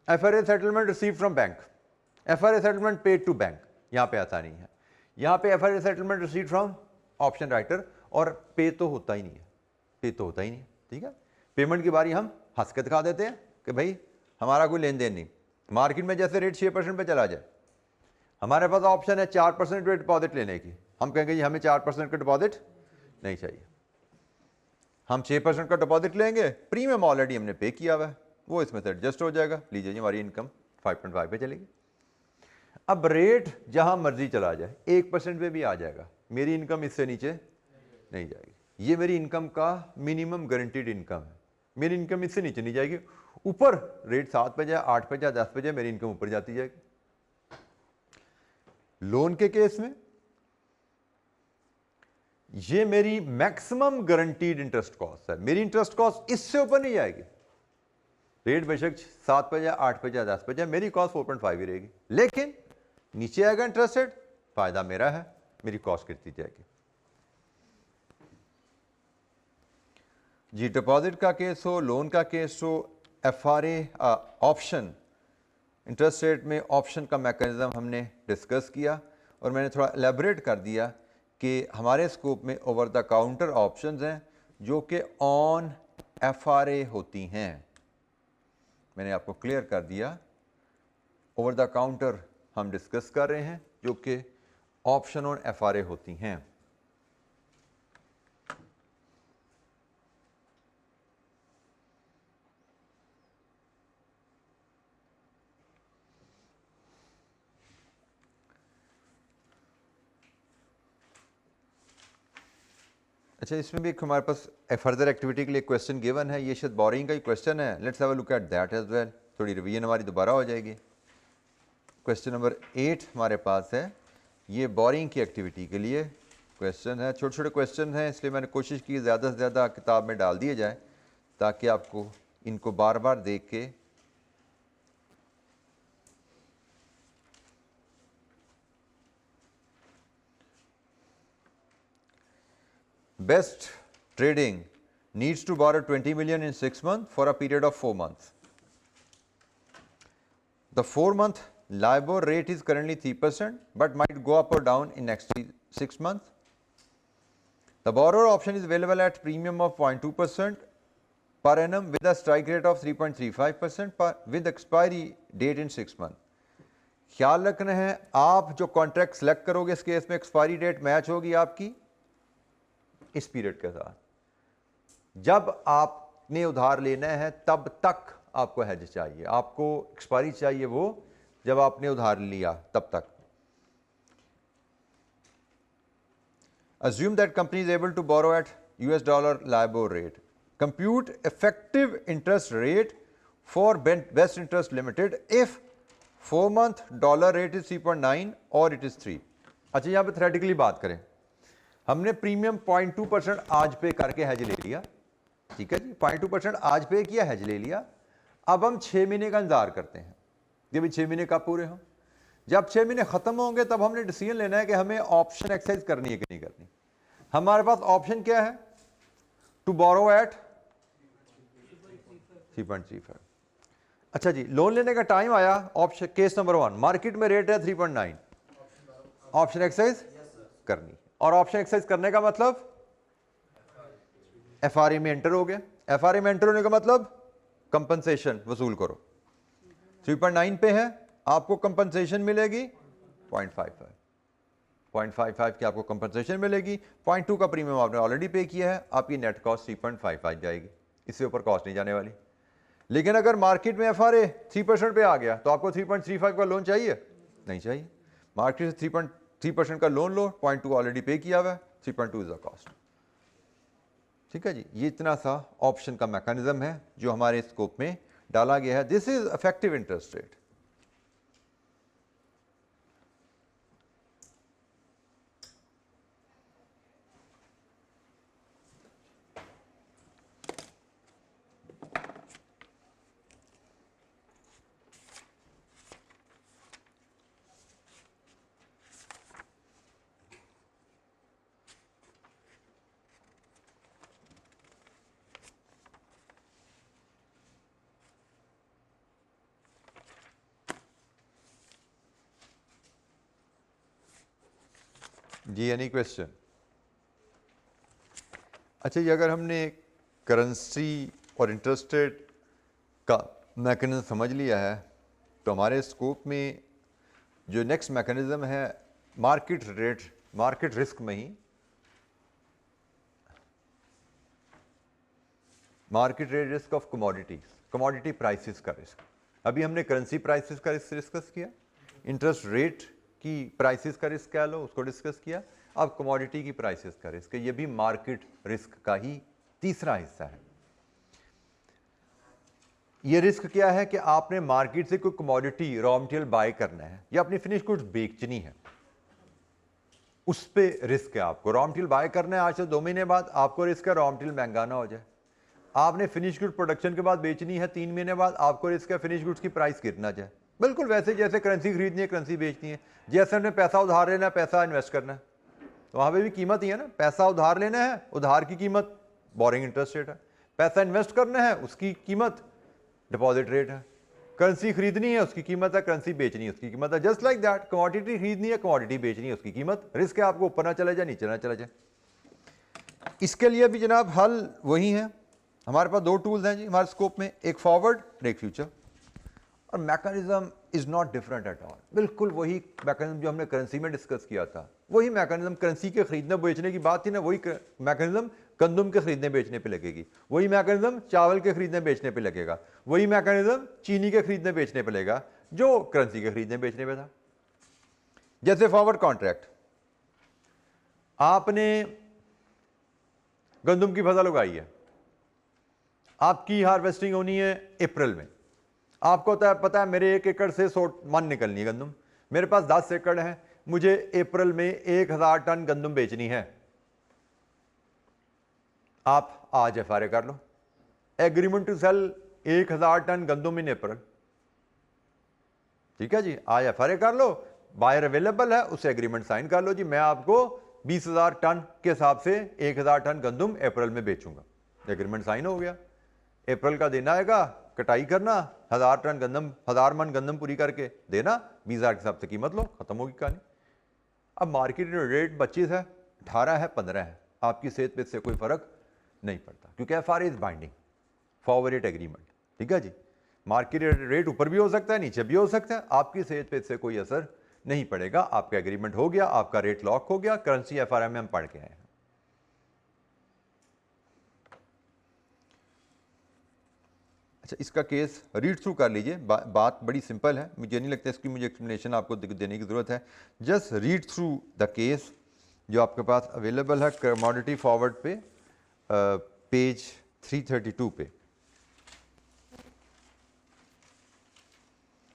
FRA settlement receive from bank, FRA settlement paid to bank. यहाँ पे ऐसा नहीं है, यहाँ पे FRA settlement receive from option writer, और पे तो होता ही नहीं है, पे तो होता ही नहीं है। ठीक है, पेमेंट की बारी हम हंस के दिखा देते हैं कि भाई हमारा कोई लेन देन नहीं। मार्केट में जैसे रेट 6% पे चला जाए, हमारे पास ऑप्शन है 4% पे डिपॉजिट लेने की, हम कहेंगे जी हमें 4% का डिपॉजिट नहीं चाहिए, हम 6% का डिपॉजिट लेंगे, प्रीमियम ऑलरेडी हमने पे किया हुआ है, वो इसमें से एडजस्ट हो जाएगा, लीजिए जी हमारी इनकम 5.5 पे चलेगी। अब रेट जहां मर्जी चला जाए, 1% पे भी आ जाएगा, मेरी इनकम इससे नीचे नहीं जाएगी। ये मेरी इनकम का मिनिमम गारंटीड इनकम है। मेरी इनकम इससे नीचे नहीं जाएगी, ऊपर रेट 7 पे जाए, 8 पे जाए, 10 पे जाए, मेरी इनकम ऊपर जाती जाएगी। लोन के केस में ये मेरी मैक्सिमम गारंटीड इंटरेस्ट कॉस्ट है, मेरी इंटरेस्ट कॉस्ट इससे ऊपर नहीं जाएगी। रेट बेशक 7 पे जाए, 8 पे जाए, 10 पे जाए, मेरी कॉस्ट 4.5 ही रहेगी, लेकिन नीचे आएगा इंटरेस्ट रेट, फायदा मेरा है, मेरी कॉस्ट गिरती जाएगी। जी डिपॉजिट का केस हो, लोन का केस हो, FRA ऑप्शन, इंटरेस्ट रेट में ऑप्शन का मैकेनिज्म हमने डिस्कस किया और मैंने थोड़ा एलेबरेट कर दिया कि हमारे स्कोप में ओवर द काउंटर ऑप्शंस हैं जो कि ऑन FRA होती हैं। मैंने आपको क्लियर कर दिया, ओवर द काउंटर हम डिस्कस कर रहे हैं जो कि ऑप्शन ऑन FRA होती हैं। अच्छा, इसमें भी एक हमारे पास फर्दर एक्टिविटी के लिए क्वेश्चन गिवन है, ये शायद बोरिंग का ही क्वेश्चन है। Let's have a look at that as well, थोड़ी रिवीजन हमारी दोबारा हो जाएगी। क्वेश्चन नंबर 8 हमारे पास है, ये बोरिंग की एक्टिविटी के लिए क्वेश्चन है। छोटे छोटे क्वेश्चन हैं, इसलिए मैंने कोशिश की ज़्यादा से ज़्यादा किताब में डाल दिए जाए ताकि आपको इनको बार बार देख के Best trading needs to borrow 20 million in 6 months for a period of 4 months. The 4-month LIBOR rate is currently 3% but might go up or down in next 6 months. The borrower option is available at premium of 0.2% per annum with a strike rate of 3.35% with expiry date in 6 months. ख्याल रखना है, आप जो contract select करोगे इस case में expiry date match होगी आपकी इस पीरियड के साथ। जब आपने उधार लेना है तब तक आपको हेज चाहिए, आपको एक्सपायरी चाहिए वो जब आपने उधार लिया तब तक। Assume that company is able to borrow at US dollar LIBOR rate. Compute effective interest rate for Best Interest Limited if 4-month dollar rate is 3.9 or it is 3. अच्छा, यहाँ पे थ्योरेटिकली बात करें, हमने प्रीमियम 0.2% आज पे करके हेज ले लिया, ठीक है जी, 0.2% आज पे किया, हेज ले लिया। अब हम 6 महीने का इंतजार करते हैं कि भाई 6 महीने कब पूरे हों। जब 6 महीने खत्म होंगे तब हमने डिसीजन लेना है कि हमें ऑप्शन एक्सरसाइज करनी है कि नहीं करनी। हमारे पास ऑप्शन क्या है, टू बोरो एट 3.35। अच्छा जी, लोन लेने का टाइम आया, ऑप्शन केस नंबर 1, मार्केट में रेट है 3.9, ऑप्शन एक्सरसाइज करनी। और ऑप्शन एक्सरसाइज करने का मतलब FRA में एंटर हो गया। FRA में एंटर होने का मतलब कंपनसेशन वसूल करो। 3.9 पे है, आपको कंपनसेशन मिलेगी 0.55 की आपको कंपनसेशन मिलेगी। 0.2 का प्रीमियम आपने ऑलरेडी पे किया है, आपकी नेट कॉस्ट 3.55 जाएगी, इससे ऊपर कॉस्ट नहीं जाने वाली। लेकिन अगर मार्केट में FRA 3% पे आ गया तो आपको 3.35 का लोन चाहिए, नहीं चाहिए। मार्केट से 3% का लोन लो, 0.2 ऑलरेडी पे किया हुआ है, 3.2 इज द कॉस्ट। ठीक है जी, ये इतना सा ऑप्शन का मैकेनिज्म है जो हमारे स्कोप में डाला गया है। This is effective interest rate. जी, एनी क्वेश्चन? अच्छा, ये अगर हमने करेंसी और इंटरेस्ट रेट का मैकेनिज्म समझ लिया है तो हमारे स्कोप में जो नेक्स्ट मैकेनिज्म है मार्केट रेट, मार्केट रिस्क में ही market rate risk of commodities, commodity prices का रिस्क। अभी हमने करेंसी प्राइसेस का रिस्क डिस्कस किया, इंटरेस्ट रेट की प्राइसेस का रिस्क कह लो उसको डिस्कस किया। अब कमोडिटी की प्राइसेस का रिस्क है, ये भी मार्केट रिस्क का ही तीसरा हिस्सा है। ये रिस्क क्या है कि आपने मार्केट से कोई कमोडिटी रॉ मटेरियल बाय करना है या अपनी फिनिश गुड्स बेचनी है, उस पे रिस्क है। आपको रॉ मटेरियल बाय करना है, आज से 2 महीने बाद आपको रिस्क है रॉ मटेरियल महंगा ना हो जाए। आपने फिनिश गुड प्रोडक्शन के बाद बेचनी है, 3 महीने बाद आपको रिस्क है फिनिश गुड्स की प्राइस गिर ना जाए। बिल्कुल वैसे जैसे करेंसी खरीदनी है, करेंसी बेचनी है, जैसे हमने पैसा उधार लेना है, पैसा इन्वेस्ट करना है, तो वहां पे भी कीमत ही है ना। पैसा उधार लेना है, उधार की कीमत बोरिंग इंटरेस्ट रेट है। पैसा इन्वेस्ट करना है, उसकी कीमत डिपॉजिट रेट है। करेंसी खरीदनी है, उसकी कीमत है। करेंसी बेचनी है, उसकी कीमत है। जस्ट लाइक दैट, कमोडिटी खरीदनी है, कमोडिटी बेचनी है, उसकी कीमत। रिस्क है आपको ऊपर ना चले जाए, नीचे ना चले जाए। इसके लिए भी जनाब हल वही है। हमारे पास 2 टूल्स हैं जी हमारे स्कोप में, एक फॉरवर्ड और एक फ्यूचर, और mechanism is not different at all. बिल्कुल वही मैकेनिज्म जो हमने करेंसी में डिस्कस किया था, वही मैकेनिज्म करेंसी के खरीदने बेचने की बात थी ना, वही मैकेनिज्म गंदम के खरीदने बेचने पे लगेगी, वही मैकेनिज्म चावल के खरीदने बेचने पे लगेगा, वही मैकेनिज्म चीनी के खरीदने बेचने पे लगेगा जो करेंसी के खरीदने बेचने पे था। जैसे फॉरवर्ड कॉन्ट्रैक्ट, आपने गंदम की फसल उगाई है, आपकी हार्वेस्टिंग होनी है अप्रैल में। आपको पता है मेरे 1 एकड़ से 100 मन निकलनी है गंदम, मेरे पास 10 एकड़ है, मुझे अप्रैल में 1000 टन गंदम बेचनी है। आप आज एफआरए कर लो, एग्रीमेंट टू सेल 1000 टन गंदम इन अप्रैल। ठीक है जी, आज एफआरए कर लो, बायर अवेलेबल है, उससे एग्रीमेंट साइन कर लो जी, मैं आपको 20,000 टन के हिसाब से 1000 टन गंदम अप्रैल में बेचूंगा। एग्रीमेंट साइन हो गया। अप्रैल का दिन आएगा, कटाई करना, 1000 टन गंदम, 1000 मन गंदम पूरी करके देना, 20,000 के हिसाब से कीमत लो, खत्म होगी कहानी। अब मार्केट रेट 25 है, 18 है, 15 है, आपकी सेहत पे इससे कोई फर्क नहीं पड़ता, क्योंकि FRA is binding, forward rate agreement. ठीक है जी, मार्केट रेट ऊपर भी हो सकता है, नीचे भी हो सकता है, आपकी सेहत पे इससे कोई असर नहीं पड़ेगा। आपका एग्रीमेंट हो गया, आपका रेट लॉक हो गया, करेंसी एफआरए में हम पढ़ के आए हैं। अच्छा, इसका केस रीड थ्रू कर लीजिए, बात बड़ी सिंपल है, मुझे नहीं लगता इसकी मुझे एक्सप्लेनेशन आपको देने की ज़रूरत है। Just read through the case जो आपके पास अवेलेबल है कमोडिटी फॉरवर्ड पे, पेज 332 पे।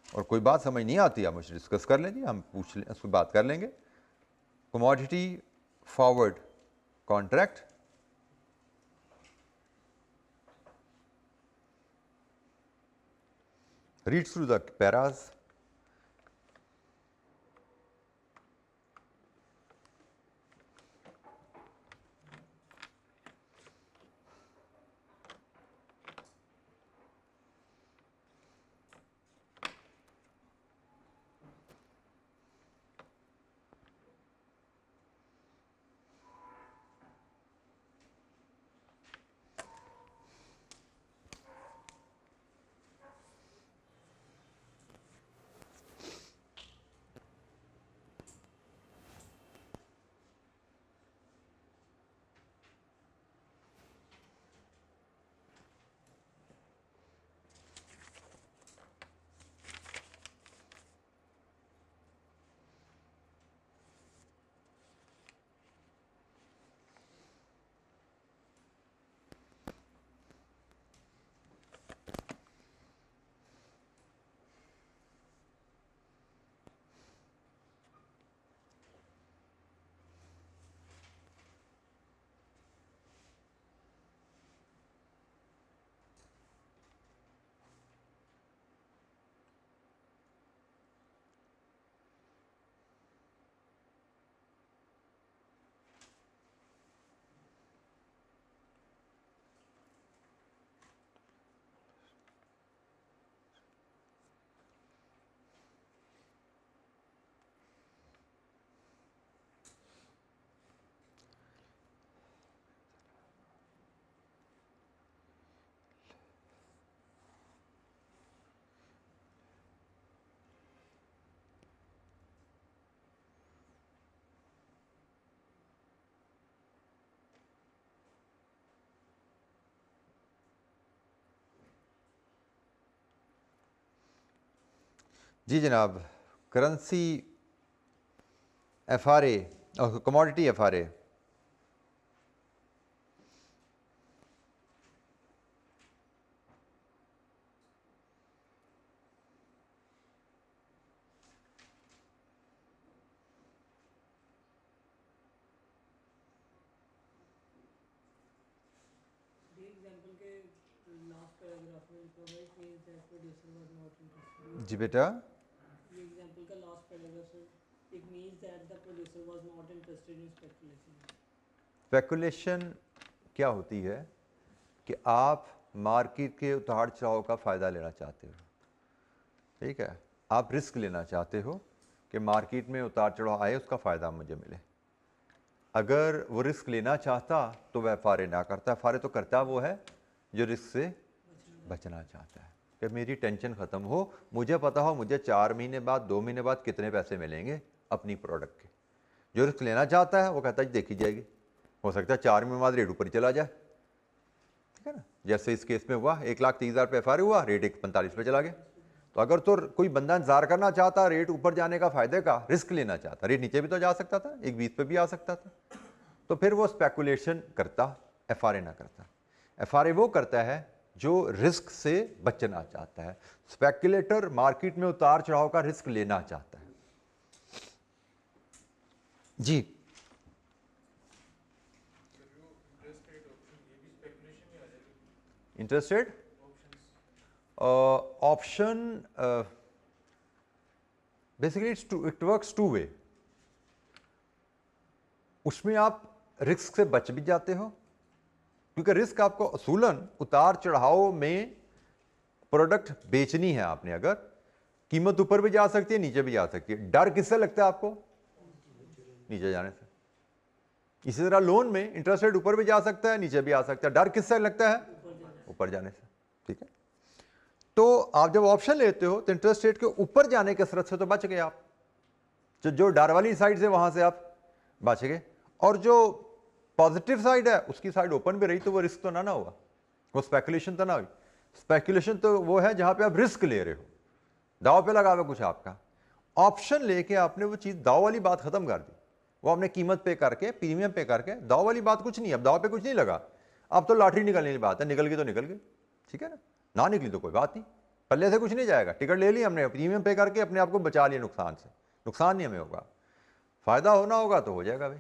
और कोई बात समझ नहीं आती आप मुझसे डिस्कस कर लें जी, हम पूछ लें, उसकी बात कर लेंगे। Commodity forward contract, read through the paras. जी जनाब, currency FRA commodity FRA, example के लास्ट पैराग्राफ में provide means that producer was not interested. जी बेटा, ये एग्जांपल का लास्ट पैराग्राफ है, it means that the producer was not interested in speculation. Speculation क्या होती है कि आप मार्केट के उतार चढ़ाव का फ़ायदा लेना चाहते हो, ठीक है, आप रिस्क लेना चाहते हो कि मार्केट में उतार चढ़ाव आए उसका फ़ायदा मुझे मिले। अगर वो रिस्क लेना चाहता तो वह FRA ना करता। FRA तो करता वो है जो रिस्क से बचना चाहता है कि मेरी टेंशन ख़त्म हो, मुझे पता हो मुझे 4 महीने बाद 2 महीने बाद कितने पैसे मिलेंगे अपनी प्रोडक्ट के। जो रिस्क लेना चाहता है वो कहता है देखी जाएगी, हो सकता है 4 महीने बाद रेट ऊपर चला जाए, ठीक है ना, जैसे इस केस में हुआ 1,30,000 पे FRA हुआ, रेट 1,45 पे चला गया। तो अगर तो कोई बंदा इंतजार करना चाहता रेट ऊपर जाने का फायदे का, रिस्क लेना चाहता, रेट नीचे भी तो जा सकता था, 1,20 पे भी आ सकता था, तो फिर वो स्पेकुलेशन करता, FRA ना करता। FRA वो करता है जो रिस्क से बचना चाहता है। स्पेकुलेटर मार्केट में उतार चढ़ाव का रिस्क लेना चाहता है। जी interest rate option basically it works two way. उसमें आप रिस्क से बच भी जाते हो, क्योंकि रिस्क आपको असूलन उतार चढ़ाव में प्रोडक्ट बेचनी है आपने, अगर कीमत ऊपर भी जा सकती है नीचे भी जा सकती है। डर किससे लगता है आपको? नीचे जाने से। इसी तरह लोन में इंटरेस्ट रेट ऊपर भी जा सकता है नीचे भी आ सकता है, डर किससे लगता है? ऊपर जाने से, ठीक है। तो आप जब ऑप्शन लेते हो तो इंटरेस्ट रेट के ऊपर जाने के शरत से तो बच गए आप, जो डर वाली साइड से वहां से आप बच गए, और जो पॉजिटिव साइड है उसकी साइड ओपन भी रही तो वो रिस्क तो ना हुआ, वो स्पेकुलेशन तो ना हुई। स्पेकुलेशन तो वो है जहां पे आप रिस्क ले रहे हो, दाव पे लगा हुआ कुछ आपका। ऑप्शन लेके आपने वो चीज दाव वाली बात खत्म कर दी, वो आपने कीमत पे करके प्रीमियम पे करके, दाव वाली बात कुछ नहीं, अब दाव पे कुछ नहीं लगा, अब तो लॉटरी निकलने की बात है, निकल गई तो निकल गई, ठीक है ना निकली तो कोई बात नहीं, पल्ले से कुछ नहीं जाएगा, टिकट ले ली हमने, प्रीमियम पे करके अपने आप को बचा लिया नुकसान से, नुकसान नहीं हमें होगा, फायदा होना होगा तो हो जाएगा भाई,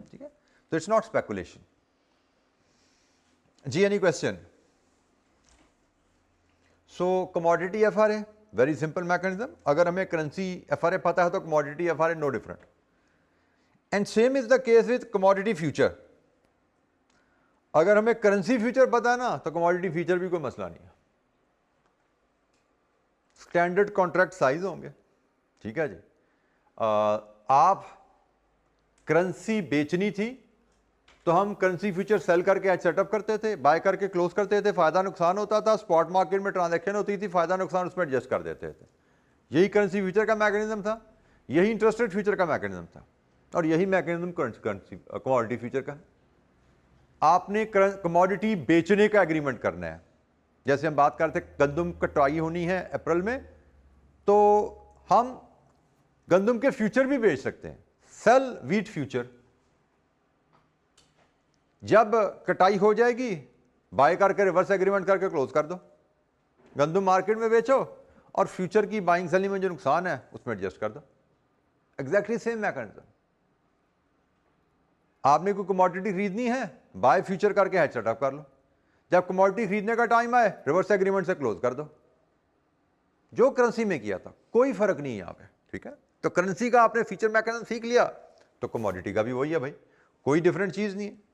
ठीक है। तो इट्स नॉट स्पेकुलेशन। जी any question? So commodity FRA very simple mechanism, अगर हमें करेंसी FRA पता है तो commodity FRA no different, and same is the case with commodity future. अगर हमें करेंसी फ्यूचर पता है ना तो कमोडिटी फ्यूचर भी कोई मसला नहीं है, स्टैंडर्ड कॉन्ट्रैक्ट साइज होंगे, ठीक है जी। आप करेंसी बेचनी थी तो हम करेंसी फ्यूचर सेल करके आज सेटअप करते थे, बाय करके क्लोज करते थे, फायदा नुकसान होता था, स्पॉट मार्केट में ट्रांजैक्शन होती थी, फायदा नुकसान उसमें एडजस्ट कर देते थे। यही करेंसी फ्यूचर का मैकेनिज्म था, यही इंटरेस्ट रेट फ्यूचर का मैकेनिज्म था, और यही मैकेनिज्म कमोडिटी फ्यूचर का। आपने कमोडिटी बेचने का एग्रीमेंट करना है, जैसे हम बात करते गंदम कटाई होनी है अप्रैल में, तो हम गंदम के फ्यूचर भी बेच सकते हैं, सेल व्हीट फ्यूचर। जब कटाई हो जाएगी बाय करके रिवर्स एग्रीमेंट करके क्लोज कर दो, गंदम मार्केट में बेचो और फ्यूचर की बाइंग सेलिंग में जो नुकसान है उसमें एडजस्ट कर दो। Exactly same mechanism. आपने कोई कमोडिटी खरीदनी है, बाय फ्यूचर करके हेज सेटअप कर लो, जब कमोडिटी खरीदने का टाइम आए रिवर्स एग्रीमेंट से क्लोज कर दो, जो करेंसी में किया था, कोई फर्क नहीं है यहाँ पे, ठीक है। तो करेंसी का आपने फीचर मैकेनिज्म सीख लिया तो कमोडिटी का भी वही है भाई, कोई डिफरेंट चीज नहीं है।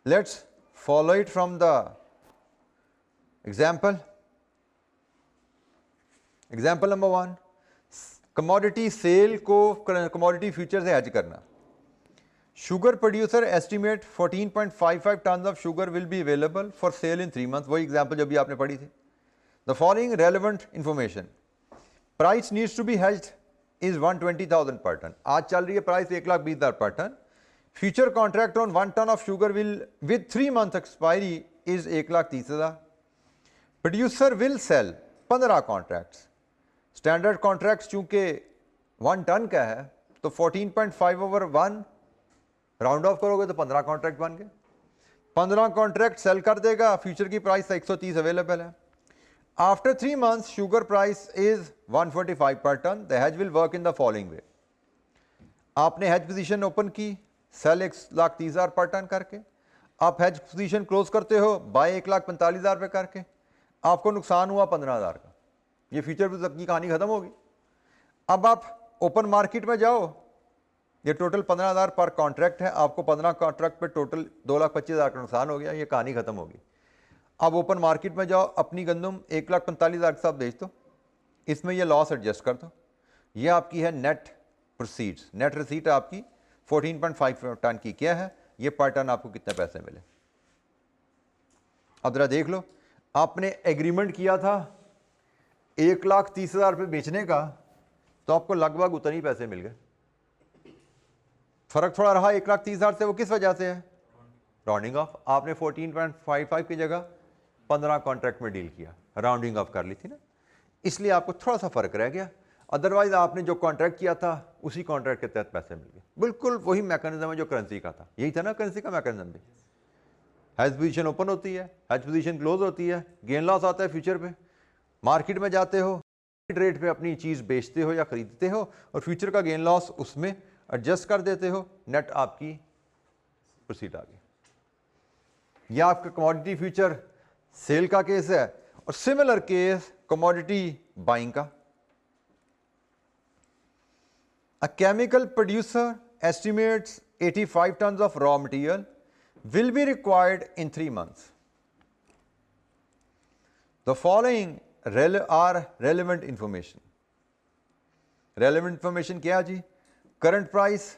Let's follow it from the example. Example number 1, commodity sale को कमोडिटी फ्यूचर से हेज करना। Sugar producer estimate 14.55 ton of sugar will be available for sale in 3 month. वही एग्जाम्पल जो भी आपने पढ़ी थी। The following relevant information, price needs to be hedged is 120,000 per ton. आज चल रही है price 1,20,000 per ton. Future contract on 1 ton of sugar will with 3 month expiry is 1,30,000। Producer will sell 15 contracts. Standard contracts चूंकि 1 ton का है तो 14.5 over 1 round of करोगे तो 15 कॉन्ट्रैक्ट बन गए। 15 कॉन्ट्रैक्ट सेल कर देगा, फ्यूचर की प्राइस 130 अवेलेबल है। After 3 months sugar price is 145 per ton. The hedge will work in the following way. आपने हेज पोजीशन ओपन की, सेल 1,30,000 पर टन करके, आप हेज पोजीशन क्लोज करते हो बाय 1,45,000 रुपये करके, आपको नुकसान हुआ 15,000 का। ये फ्यूचर पे अपनी कहानी खत्म होगी। अब आप ओपन मार्केट में जाओ, ये टोटल 15,000 पर कॉन्ट्रैक्ट है, आपको 15 कॉन्ट्रैक्ट पे टोटल 2,25,000 का नुकसान हो गया, ये कहानी खत्म होगी। अब ओपन मार्केट में जाओ, अपनी गंदम 1,45,000 के साथ बेच दो, इसमें ये लॉस एडजस्ट कर दो। ये आपकी है नेट प्रोसीड्स, नेट रिसीट आपकी 14.5 टन की क्या है, ये पर टन आपको कितने पैसे मिले। अब जरा देख लो, आपने एग्रीमेंट किया था 1,30,000 रुपये बेचने का, तो आपको लगभग उतने ही पैसे मिल गए। फर्क थोड़ा रहा 1,30,000 से, वो किस वजह से है, राउंडिंग ऑफ। आपने 14.55 की जगह 15 कॉन्ट्रैक्ट में डील किया, राउंडिंग ऑफ कर ली थी ना, इसलिए आपको थोड़ा सा फर्क रह गया। अदरवाइज आपने जो कॉन्ट्रैक्ट किया था उसी कॉन्ट्रैक्ट के तहत पैसे मिल गए। बिल्कुल वही मैकेनिज्म है जो करेंसी का था, यही था ना करेंसी का मैकेनिज्म भी। हेज पोजीशन ओपन होती है, हेज पोजीशन क्लोज होती है, गेन लॉस आता है फ्यूचर पे। मार्केट में जाते हो, रेट पे अपनी चीज बेचते हो या खरीदते हो, और फ्यूचर का गेन लॉस उसमें एडजस्ट कर देते हो, नेट आपकी प्रोसीड आ गई। यह आपका कमोडिटी फ्यूचर सेल का केस है, और सिमिलर केस कमोडिटी बाइंग का। A chemical producer estimates 85 tons of raw material will be required in 3 months. The following are relevant information. Relevant information क्या है जी? Current price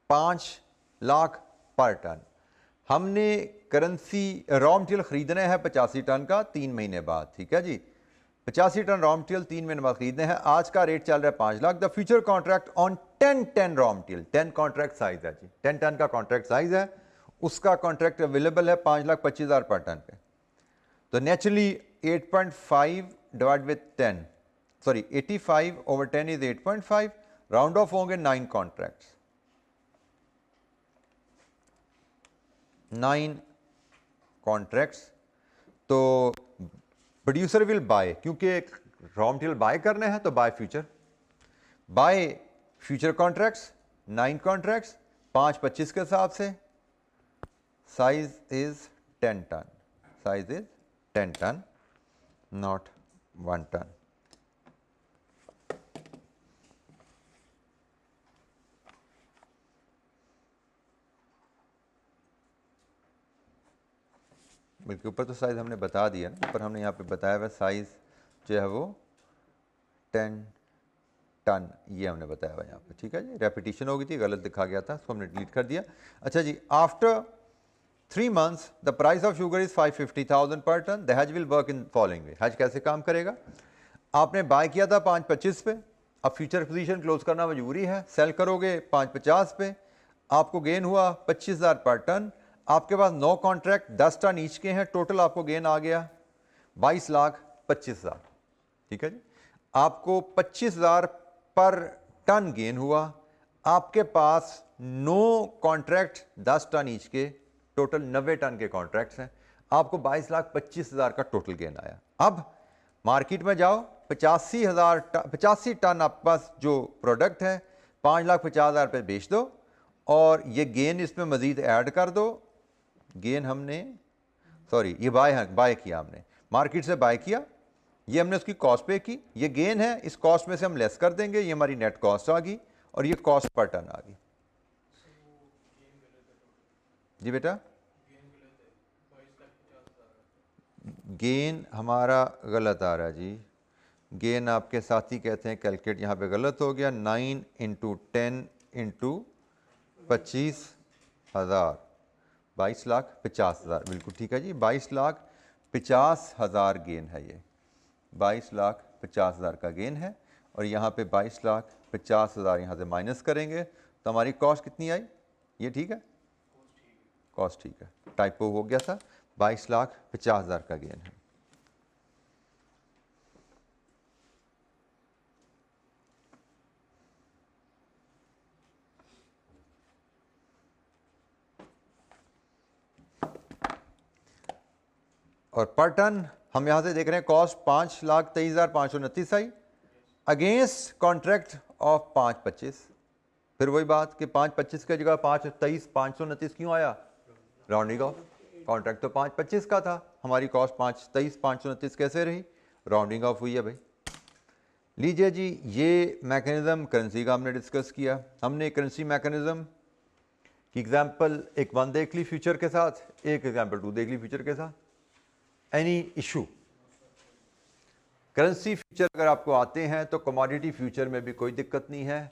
5 लाख पर टन। हमने currency raw material खरीदना है 85 ton का 3 महीने बाद, ठीक है जी। 85 टन रॉ मटेरियल 3 महीने बाद खरीदने हैं। आज का रेट चल रहा है 5 lakh. The future contract on 10 raw material, 10 contract size है जी, 10 टन का कॉन्ट्रैक्ट साइज है, उसका कॉन्ट्रैक्ट अवेलेबल है 5,25,000 पर टन पे। तो naturally 8.5 divide with 10, sorry 85 over 10 is 8.5, round off होंगे 9 कॉन्ट्रैक्ट, 9 कॉन्ट्रैक्ट्स। तो प्रोड्यूसर विल बाय, क्योंकि रॉ मटेरियल बाय करने हैं तो buy future, buy future contracts 9 contracts 5-25 के हिसाब से। Size is 10 ton, size is 10 ton, not 1 ton. बल्कि ऊपर तो साइज़ हमने बता दिया ना, ऊपर हमने यहाँ पे बताया हुआ साइज़ जो है वो 10 टन, ये हमने बताया हुआ यहाँ पे, ठीक है जी। रेपिटेशन हो गई थी, गलत लिखा गया था, उसको हमने डिलीट कर दिया। अच्छा जी, after 3 months the price of sugar is 550,000 per ton. The hedge will work in following way. Hedge कैसे काम करेगा? आपने बाय किया था 5.25 पे, अब फ्यूचर पोजीशन क्लोज करना मजबूरी है, सेल करोगे 5.50 पे, आपको गेन हुआ 25,000 पर टन। आपके पास 9 कॉन्ट्रैक्ट 10 टन ईच के हैं, टोटल आपको गेन आ गया 22,25,000, ठीक है जी। आपको 25,000 पर टन गेन हुआ, आपके पास 9 कॉन्ट्रैक्ट 10 टन ईच के, टोटल 90 टन के कॉन्ट्रैक्ट्स हैं, आपको 22,25,000 का टोटल गेन आया। अब मार्केट में जाओ, 85 टन आपके पास जो प्रोडक्ट है 5,50,000 रुपये बेच दो, और ये गेन इसमें मजीद ऐड कर दो। गेन हमने, सॉरी ये बाय किया, हमने मार्केट से बाय किया, ये हमने उसकी कॉस्ट पे की, ये गेन है, इस कॉस्ट में से हम लेस कर देंगे, ये हमारी नेट कॉस्ट आ गई, और ये कॉस्ट पर टन आ गई। जी बेटा, गेन हमारा गलत आ रहा है जी, गेन आपके साथी कहते हैं कैलकुलेट, यहाँ पे गलत हो गया। 9 × 10 × 25,000, 22,50,000, बिल्कुल ठीक है जी। 22,50,000 गेन है, ये 22,50,000 का गेन है, और यहाँ पे 22,50,000 यहाँ से माइनस करेंगे तो हमारी कॉस्ट कितनी आई? ये ठीक है, कॉस्ट ठीक है, टाइपो हो गया था, 22,50,000 का गेन है। और पर टन हम यहाँ से देख रहे हैं cost 5,23,529 I against contract of 5,25। फिर वही बात कि 5,25 की जगह 5,23,529 क्यों आया? Rounding off. कॉन्ट्रैक्ट तो 5,25 का था, हमारी कॉस्ट 5,23,529 कैसे रही? राउंडिंग ऑफ हुई है भाई। लीजिए जी, ये मैकेनिज्म करेंसी का हमने डिस्कस किया। हमने करेंसी मैकेनिज्म की एग्जांपल एक 1 देख ली फ्यूचर के साथ, एक एग्जांपल 2 देख ली फ्यूचर के साथ। Any issue? करेंसी फ्यूचर अगर आपको आते हैं तो कमोडिटी फ्यूचर में भी कोई दिक्कत नहीं है।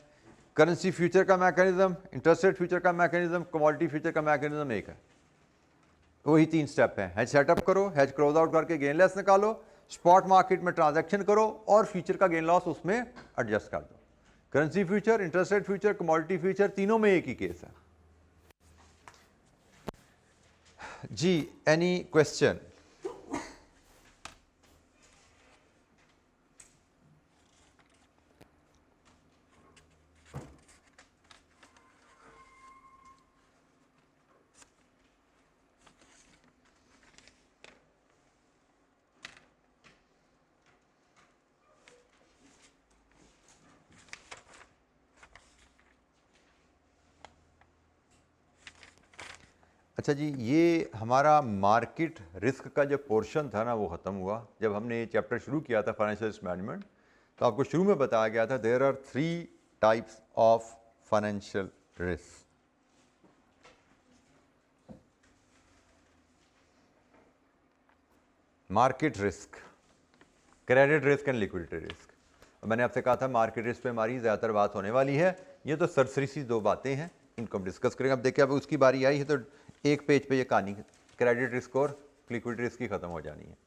करेंसी फ्यूचर का मैकेनिज्म, इंटरेस्ट रेट फ्यूचर का मैकेनिज्म, कमोडिटी फ्यूचर का मैकेनिज्म एक है, वही 3 स्टेप हैं। हेज सेटअप करो, हेज क्लोज आउट करके गेन लेस निकालो, स्पॉट मार्केट में ट्रांजैक्शन करो और फ्यूचर का गेन लॉस उसमें एडजस्ट कर दो। Currency future, interest rate future, commodity future, तीनों में एक ही केस है जी। Any question? अच्छा जी, ये हमारा मार्केट रिस्क का जो पोर्शन था ना वो ख़त्म हुआ। जब हमने ये चैप्टर शुरू किया था फाइनेंशियल रिस्क मैनेजमेंट, तो आपको शुरू में बताया गया था there are 3 types of financial risk. Market risk, credit risk and liquidity risk. और मैंने आपसे कहा था मार्केट रिस्क पे हमारी ज़्यादातर बात होने वाली है। ये तो सरसरी सी 2 बातें हैं, इनको हम डिस्कस करेंगे। अब देखिए, अब उसकी बारी आई है तो एक पेज पे ये कहानी क्रेडिट रिस्क और लिक्विडिटी रिस्क की ख़त्म हो जानी है।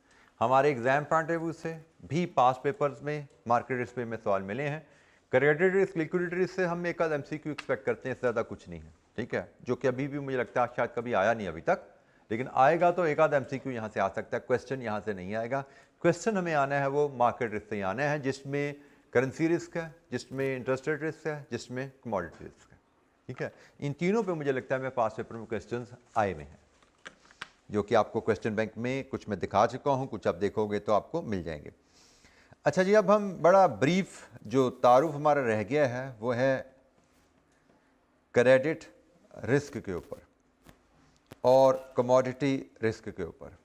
हमारे एग्जाम पॉइंट ऑफ व्यू से भी पास पेपर्स में मार्केट रिस्क पे में सवाल मिले हैं। क्रेडिट रिस्क, लिक्विडिटी रिस्क से हम एक आध MCQ एक्सपेक्ट करते हैं, इससे ज़्यादा कुछ नहीं है, ठीक है, जो कि अभी भी मुझे लगता है शायद कभी आया नहीं अभी तक, लेकिन आएगा तो एक आध MCQ यहाँ से आ सकता है। क्वेश्चन यहाँ से नहीं आएगा। क्वेश्चन हमें आना है वो मार्केट रिस्क से ही आना है, जिसमें करेंसी रिस्क है, जिसमें इंटरेस्ट रेट रिस्क है, जिसमें कमोडिटी रिस्क है, ठीक है। इन तीनों पे मुझे लगता है मैं पास पेपर में क्वेश्चंस आए हुए हैं, जो कि आपको क्वेश्चन बैंक में कुछ मैं दिखा चुका हूँ, कुछ आप देखोगे तो आपको मिल जाएंगे। अच्छा जी, अब हम बड़ा ब्रीफ जो तारुफ हमारा रह गया है वो है क्रेडिट रिस्क के ऊपर और कमोडिटी रिस्क के ऊपर।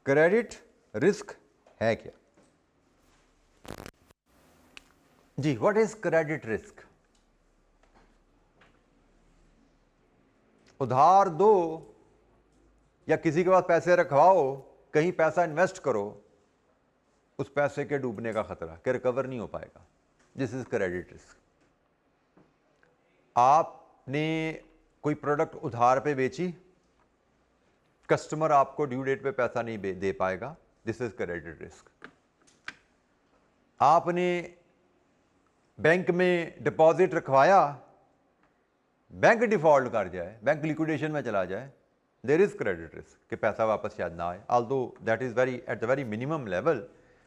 क्रेडिट रिस्क है क्या जी? What is credit risk? उधार दो या किसी के पास पैसे रखवाओ, कहीं पैसा इन्वेस्ट करो, उस पैसे के डूबने का खतरा कि रिकवर नहीं हो पाएगा। This is credit risk. आपने कोई प्रोडक्ट उधार पे बेची, कस्टमर आपको ड्यू डेट पे पैसा नहीं दे पाएगा, दिस इज क्रेडिट रिस्क। आपने बैंक में डिपॉजिट रखवाया, बैंक डिफॉल्ट कर जाए, बैंक लिक्विडेशन में चला जाए, देयर इज क्रेडिट रिस्क कि पैसा वापस शायद ना आए, although that is very at the very minimum level,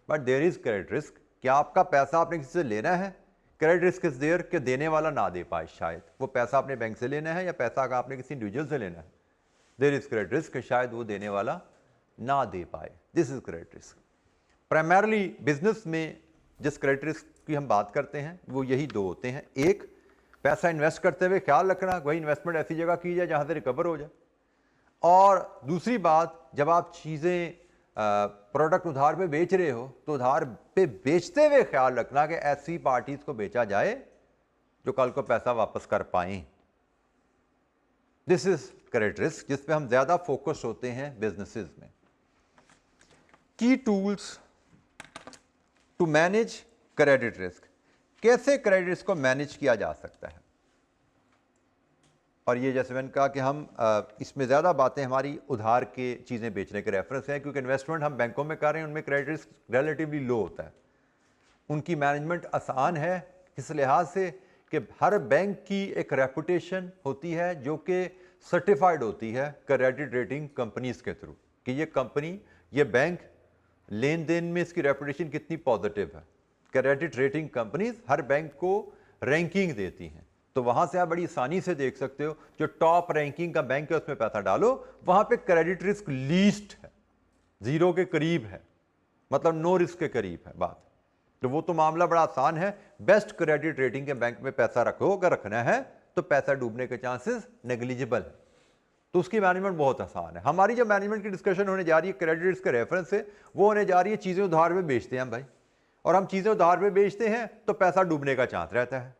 but there is credit risk कि आपका पैसा आपने किसी से लेना है। क्रेडिट रिस्क इज देयर कि देने वाला ना दे पाए, शायद वो पैसा आपने बैंक से लेना है या पैसा का आपने किसी इंडिविजुअल से लेना है, देयर इज क्रेडिट रिस्क कि शायद वो देने वाला ना दे पाए, this is credit risk. Primarily business में जिस क्रेडिट रिस्क की हम बात करते हैं वो यही 2 होते हैं। एक, पैसा इन्वेस्ट करते हुए ख्याल रखना वही इन्वेस्टमेंट ऐसी जगह की जाए जहां से रिकवर हो जाए, और दूसरी बात, जब आप चीज़ें प्रोडक्ट उधार पे बेच रहे हो तो उधार पे बेचते हुए ख्याल रखना कि ऐसी पार्टीज को बेचा जाए जो कल को पैसा वापस कर पाएं। दिस इज क्रेडिट रिस्क, जिस पे हम ज़्यादा फोकस होते हैं बिजनेसेस में। Key tools to manage credit risk, कैसे क्रेडिट रिस्क को मैनेज किया जा सकता है। और ये जैसे मैंने कहा कि हम इसमें ज़्यादा बातें हमारी उधार के चीज़ें बेचने के रेफरेंस हैं, क्योंकि इन्वेस्टमेंट हम बैंकों में कर रहे हैं, उनमें क्रेडिट रिस्क रिलेटिवली लो होता है, उनकी मैनेजमेंट आसान है इस लिहाज से कि हर बैंक की एक रेपुटेशन होती है जो कि सर्टिफाइड होती है क्रेडिट रेटिंग कंपनीज के थ्रू कि ये कंपनी, ये बैंक लेन देन में इसकी रेपुटेशन कितनी पॉजिटिव है। क्रेडिट रेटिंग कंपनीज हर बैंक को रैंकिंग देती हैं तो वहां से आप बड़ी आसानी से देख सकते हो, जो टॉप रैंकिंग का बैंक है उसमें पैसा डालो, वहां पे क्रेडिट रिस्क लीस्ट है, जीरो के करीब है, मतलब नो रिस्क के करीब है बात। तो वो तो मामला बड़ा आसान है। बेस्ट क्रेडिट रेटिंग के बैंक में पैसा रखो, अगर रखना है तो पैसा डूबने के चांसेस नेग्लिजिबल है, तो उसकी मैनेजमेंट बहुत आसान है। हमारी जो मैनेजमेंट की डिस्कशन होने जा रही है क्रेडिट रिस्क के रेफरेंस से, वो होने जा रही है चीजें उधार में बेचते हैं हम भाई, और हम चीजें उधार में बेचते हैं तो पैसा डूबने का चांस रहता है।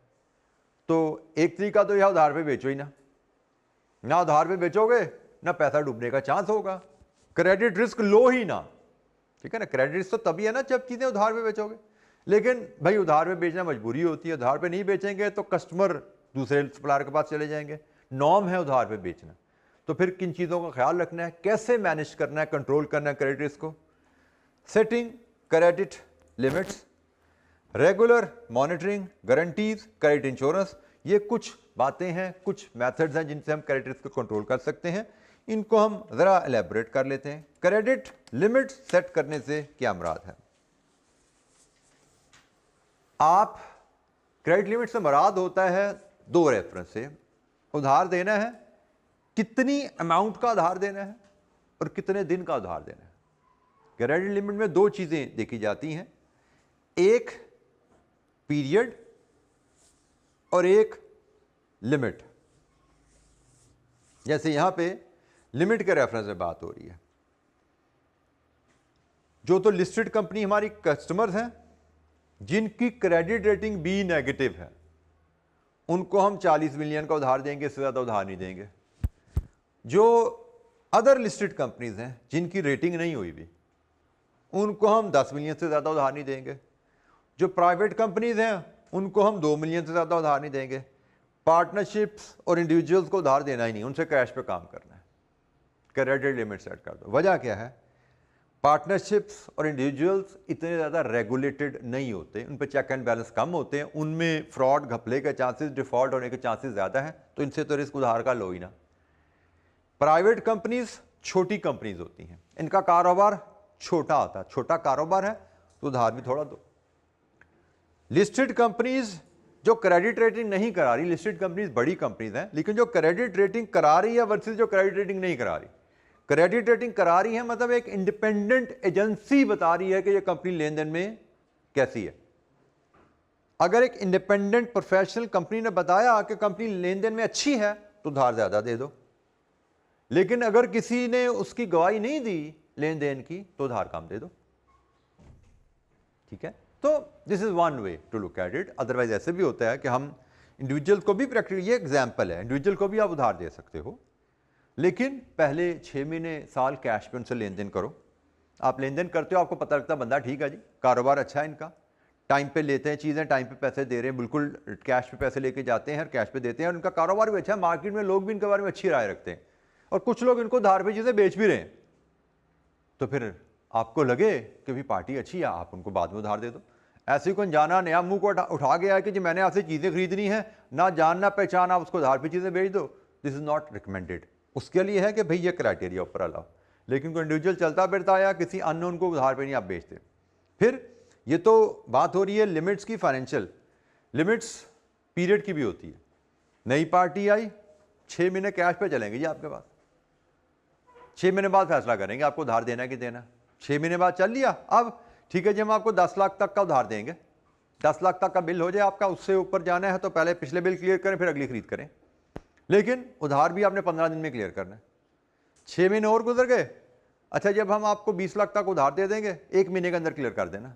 तो एक तरीका तो यह उधार पे बेचो ही ना उधार पे बेचोगे ना पैसा डूबने का चांस होगा, क्रेडिट रिस्क लो ही ना, ठीक है ना। क्रेडिट रिस्क तो तभी है ना जब चीजें उधार पे बेचोगे, लेकिन भाई उधार पे बेचना मजबूरी होती है, उधार पे नहीं बेचेंगे तो कस्टमर दूसरे सप्लायर के पास चले जाएंगे, नॉर्म है उधार पे बेचना। तो फिर किन चीजों का ख्याल रखना है, कैसे मैनेज करना है, कंट्रोल करना है क्रेडिट रिस्क को। Setting credit limits, regular monitoring, guarantees, credit insurance, ये कुछ बातें हैं, कुछ मेथड्स हैं जिनसे हम क्रेडिट रिस्क को कंट्रोल कर सकते हैं। इनको हम जरा एलैबोरेट कर लेते हैं। क्रेडिट लिमिट सेट करने से क्या मुराद है? आप क्रेडिट लिमिट से मुराद होता है दो रेफरेंस से, उधार देना है, कितनी अमाउंट का उधार देना है और कितने दिन का उधार देना है। क्रेडिट लिमिट में दो चीजें देखी जाती हैं, एक पीरियड और एक लिमिट। जैसे यहां पे लिमिट के रेफरेंस में बात हो रही है, जो तो लिस्टेड कंपनी हमारी कस्टमर्स हैं जिनकी क्रेडिट रेटिंग बी नेगेटिव है, उनको हम 40 मिलियन का उधार देंगे, इससे ज्यादा उधार नहीं देंगे। जो अदर लिस्टेड कंपनीज हैं जिनकी रेटिंग नहीं हुई भी, उनको हम 10 मिलियन से ज्यादा उधार नहीं देंगे। जो प्राइवेट कंपनीज हैं उनको हम 2 मिलियन से ज्यादा उधार नहीं देंगे। पार्टनरशिप्स और इंडिविजुअल्स को उधार देना ही नहीं, उनसे कैश पे काम करना है। क्रेडिट लिमिट सेट कर दो। वजह क्या है? पार्टनरशिप्स और इंडिविजुअल्स इतने ज़्यादा रेगुलेटेड नहीं होते, उन पर चेक एंड बैलेंस कम होते हैं, उनमें फ्रॉड घपले के चांसेस, डिफॉल्ट होने के चांसेस ज़्यादा हैं, तो इनसे तो रिस्क उधार का लो ही ना। प्राइवेट कंपनीज छोटी कंपनीज होती हैं, इनका कारोबार छोटा होता है, छोटा कारोबार है तो उधार भी थोड़ा दो। लिस्टेड कंपनीज जो क्रेडिट रेटिंग नहीं करा रही, लिस्टेड कंपनीज बड़ी कंपनीज हैं, लेकिन जो क्रेडिट रेटिंग करा रही है वर्सेस जो क्रेडिट रेटिंग नहीं करा रही। क्रेडिट रेटिंग करा रही है मतलब एक इंडिपेंडेंट एजेंसी बता रही है कि ये कंपनी लेन देन में कैसी है। अगर एक इंडिपेंडेंट प्रोफेशनल कंपनी ने बताया कि कंपनी लेन देन में अच्छी है तो उधार ज्यादा दे दो, लेकिन अगर किसी ने उसकी गवाही नहीं दी लेन देन की तो उधार कम दे दो, ठीक है। तो this is one way to look at it. Otherwise ऐसे भी होता है कि हम इंडिविजुअल को भी प्रैक्टिकली, ये एग्जाम्पल है, इंडिविजुअल को भी आप उधार दे सकते हो, लेकिन पहले 6 महीने साल कैश पे उनसे लेन देन करो। आप लेन देन करते हो, आपको पता लगता है बंदा ठीक है जी, कारोबार अच्छा है इनका, टाइम पे लेते हैं चीज़ें, टाइम पे पैसे दे रहे हैं, बिल्कुल कैश पे पैसे लेके जाते हैं और कैश पे देते हैं, और उनका कारोबार भी अच्छा है, मार्केट में लोग भी इनके बारे में अच्छी राय रखते हैं, और कुछ लोग इनको उधार पे चीज़ें बेच भी रहे हैं। तो फिर आपको लगे कि भी पार्टी अच्छी है, आप उनको बाद में उधार दे दो। ऐसे कोई जाना नया मुंह को उठा गया है कि जी मैंने आपसे चीज़ें खरीदनी है, ना जान ना पहचान, आप उसको उधार पे चीज़ें बेच दो, दिस इज नॉट रिकमेंडेड। उसके लिए है कि भाई ये क्राइटेरिया ऊपर अलाउ, लेकिन कोई इंडिविजुअल चलता फिरता आया किसी अननोन को उधार पे नहीं आप बेचते। फिर ये तो बात हो रही है लिमिट्स की, फाइनेंशियल लिमिट्स पीरियड की भी होती है। नई पार्टी आई, 6 महीने कैश पे चलेंगे जी आपके पास, 6 महीने बाद फैसला करेंगे आपको उधार देना कि देना। 6 महीने बाद चल लिया, अब ठीक है जी हम आपको 10 लाख तक का उधार देंगे, 10 लाख तक का बिल हो जाए आपका, उससे ऊपर जाना है तो पहले पिछले बिल क्लियर करें फिर अगली खरीद करें, लेकिन उधार भी आपने 15 दिन में क्लियर करना है। 6 महीने और गुजर गए, अच्छा जब हम आपको 20 लाख तक उधार दे देंगे, 1 महीने के अंदर क्लियर कर देना।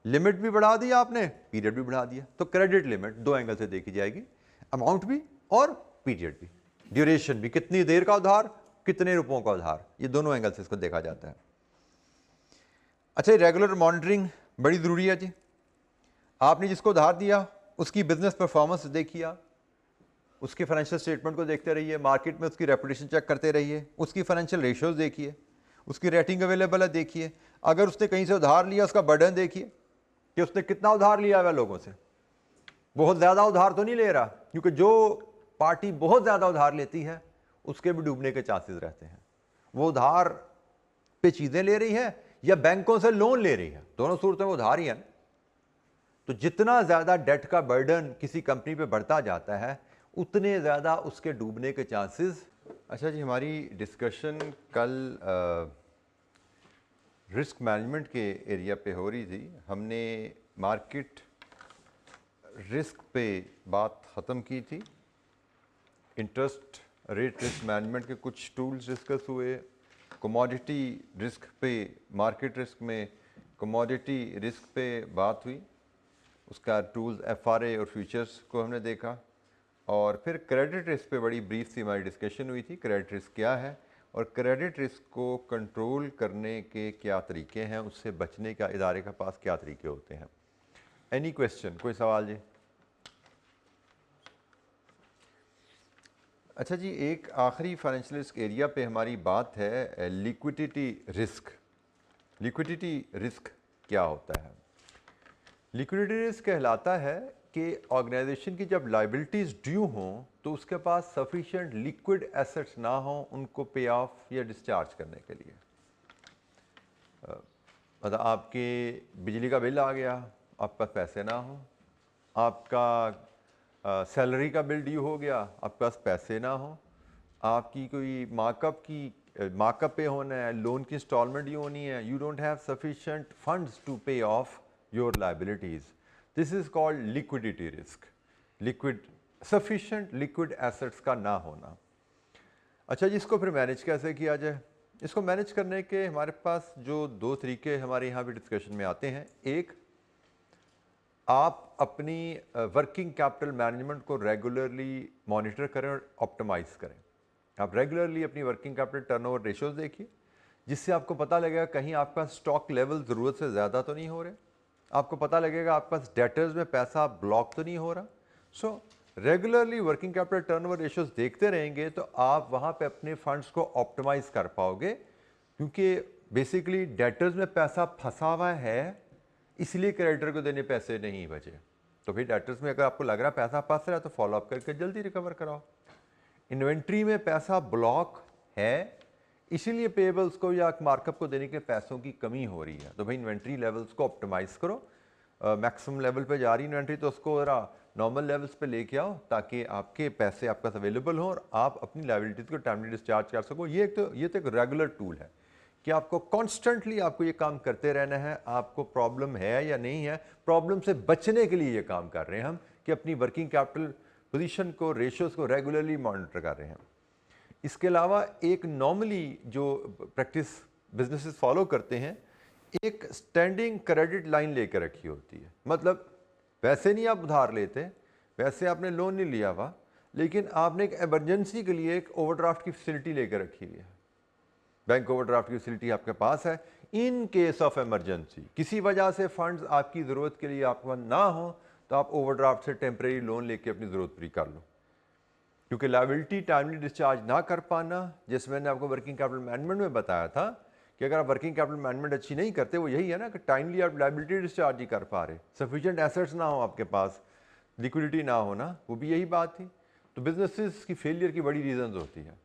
लिमिट भी बढ़ा दिया आपने, पीरियड भी बढ़ा दिया। तो क्रेडिट लिमिट दो एंगल से देखी जाएगी, अमाउंट भी और पीरियड भी, ड्यूरेशन भी, कितनी देर का उधार, कितने रुपयों का उधार, ये दोनों एंगल से इसको देखा जाता है। अच्छा, रेगुलर मॉनिटरिंग बड़ी जरूरी है जी। आपने जिसको उधार दिया उसकी बिजनेस परफॉर्मेंस देखिए, उसके फाइनेंशियल स्टेटमेंट को देखते रहिए, मार्केट में उसकी रेपुटेशन चेक करते रहिए, उसकी फाइनेंशियल रेशियोज देखिए, उसकी रेटिंग अवेलेबल है देखिए, अगर उसने कहीं से उधार लिया उसका बर्डन देखिए कि उसने कितना उधार लिया हुआ लोगों से। बहुत ज़्यादा उधार तो नहीं ले रहा, क्योंकि जो पार्टी बहुत ज़्यादा उधार लेती है उसके भी डूबने के चांसेस रहते हैं। वो उधार पे चीज़ें ले रही है या बैंकों से लोन ले रही है, दोनों सूरतें में उधार ही है। तो जितना ज़्यादा डेट का बर्डन किसी कंपनी पे बढ़ता जाता है उतने ज़्यादा उसके डूबने के चांसेस। अच्छा जी, हमारी डिस्कशन कल रिस्क मैनेजमेंट के एरिया पे हो रही थी। हमने मार्केट रिस्क पे बात ख़त्म की थी। इंटरेस्ट रेट रिस्क मैनेजमेंट के कुछ टूल्स डिस्कस हुए। कमोडिटी रिस्क पे, मार्केट रिस्क में कमोडिटी रिस्क पे बात हुई, उसका टूल्स एफआरए और फ्यूचर्स को हमने देखा। और फिर क्रेडिट रिस्क पे बड़ी ब्रीफ सी हमारी डिस्कशन हुई थी। क्रेडिट रिस्क क्या है और क्रेडिट रिस्क को कंट्रोल करने के क्या तरीके हैं, उससे बचने का इदारे के पास क्या तरीके होते हैं। एनी क्वेश्चन, कोई सवाल जी? अच्छा जी, एक आखिरी फाइनेंशियल रिस्क एरिया पे हमारी बात है लिक्विडिटी रिस्क। लिक्विडिटी रिस्क क्या होता है? लिक्विडिटी रिस्क कहलाता है कि ऑर्गेनाइजेशन की जब लाइबिलिटीज़ ड्यू हों तो उसके पास सफिशिएंट लिक्विड एसेट्स ना हों उनको पे ऑफ या डिस्चार्ज करने के लिए। मतलब आपके बिजली का बिल आ गया, आपके पास पैसे ना हो, आपका सैलरी का बिल ड्यू हो गया, आपके पास पैसे ना हो, आपकी कोई मार्कअप पे होना है, लोन की इंस्टॉलमेंट ड्यू होनी है, you don't have sufficient funds to pay off your liabilities, this is called liquidity risk. Liquid sufficient liquid assets का ना होना। अच्छा जी, इसको फिर मैनेज कैसे किया जाए? इसको मैनेज करने के हमारे पास जो दो तरीके हमारे यहाँ भी डिस्कशन में आते हैं। एक, आप अपनी वर्किंग कैपिटल मैनेजमेंट को रेगुलरली मॉनिटर करें और ऑप्टिमाइज करें। आप रेगुलरली अपनी वर्किंग कैपिटल टर्नओवर रेशियोज देखिए, जिससे आपको पता लगेगा कहीं आपका स्टॉक लेवल ज़रूरत से ज़्यादा तो नहीं हो रहे, आपको पता लगेगा आपके पास डेटर्स में पैसा ब्लॉक तो नहीं हो रहा। सो regularly working capital turnover ratios देखते रहेंगे तो आप वहाँ पे अपने फंड्स को ऑप्टिमाइज कर पाओगे, क्योंकि बेसिकली डेटर्स में पैसा फंसा हुआ है, इसलिए क्रेडिटर को देने पैसे नहीं बचे। तो फिर डेटर्स में अगर आपको लग रहा है पैसा फंस रहा है तो फॉलो अप करके जल्दी रिकवर कराओ। इन्वेंट्री में पैसा ब्लॉक है, इसीलिए पेबल्स को या मार्कअप को देने के पैसों की कमी हो रही है, तो भाई इन्वेंट्री लेवल्स को ऑप्टिमाइज करो। मैक्सिमम लेवल पे जा रही इन्वेंट्री तो उसको ज़रा नॉर्मल लेवल्स पे लेके आओ, ताकि आपके पैसे आपके पास अवेलेबल हो और आप अपनी लायबिलिटीज़ को टाइमली डिस्चार्ज कर सको। ये तो एक रेगुलर टूल है कि आपको कॉन्स्टेंटली आपको ये काम करते रहना है। आपको प्रॉब्लम है या नहीं है, प्रॉब्लम से बचने के लिए ये काम कर रहे हैं हम, कि अपनी वर्किंग कैपिटल पोजीशन को, रेशियोज को रेगुलरली मॉनिटर कर रहे हैं। इसके अलावा एक नॉर्मली जो प्रैक्टिस बिजनेसेस फॉलो करते हैं, एक स्टैंडिंग क्रेडिट लाइन लेकर रखी होती है। मतलब वैसे नहीं आप उधार लेते, वैसे आपने लोन नहीं लिया हुआ, लेकिन आपने एक इमरजेंसी के लिए एक ओवरड्राफ्ट की फैसिलिटी लेकर रखी हुई है। बैंक ओवरड्राफ्ट की फैसिलिटी आपके पास है। इन केस ऑफ इमरजेंसी, किसी वजह से फंड्स आपकी ज़रूरत के लिए आपके पास ना हो, तो आप ओवरड्राफ्ट से टेम्परेरी लोन लेके अपनी ज़रूरत पूरी कर लो। क्योंकि लायबिलिटी टाइमली डिस्चार्ज ना कर पाना, जैसे मैंने आपको वर्किंग कैपिटल मैनेजमेंट में बताया था कि अगर आप वर्किंग कैपिटल मैनेजमेंट अच्छी नहीं करते, वो यही है ना कि टाइमली आप लायबिलिटी डिस्चार्ज नहीं कर पा रहे, सफिशिएंट एसेट्स ना हो आपके पास, लिक्विडिटी ना होना, वो भी यही बात थी। तो बिजनेसेस की फेलियर की बड़ी रीजंस होती है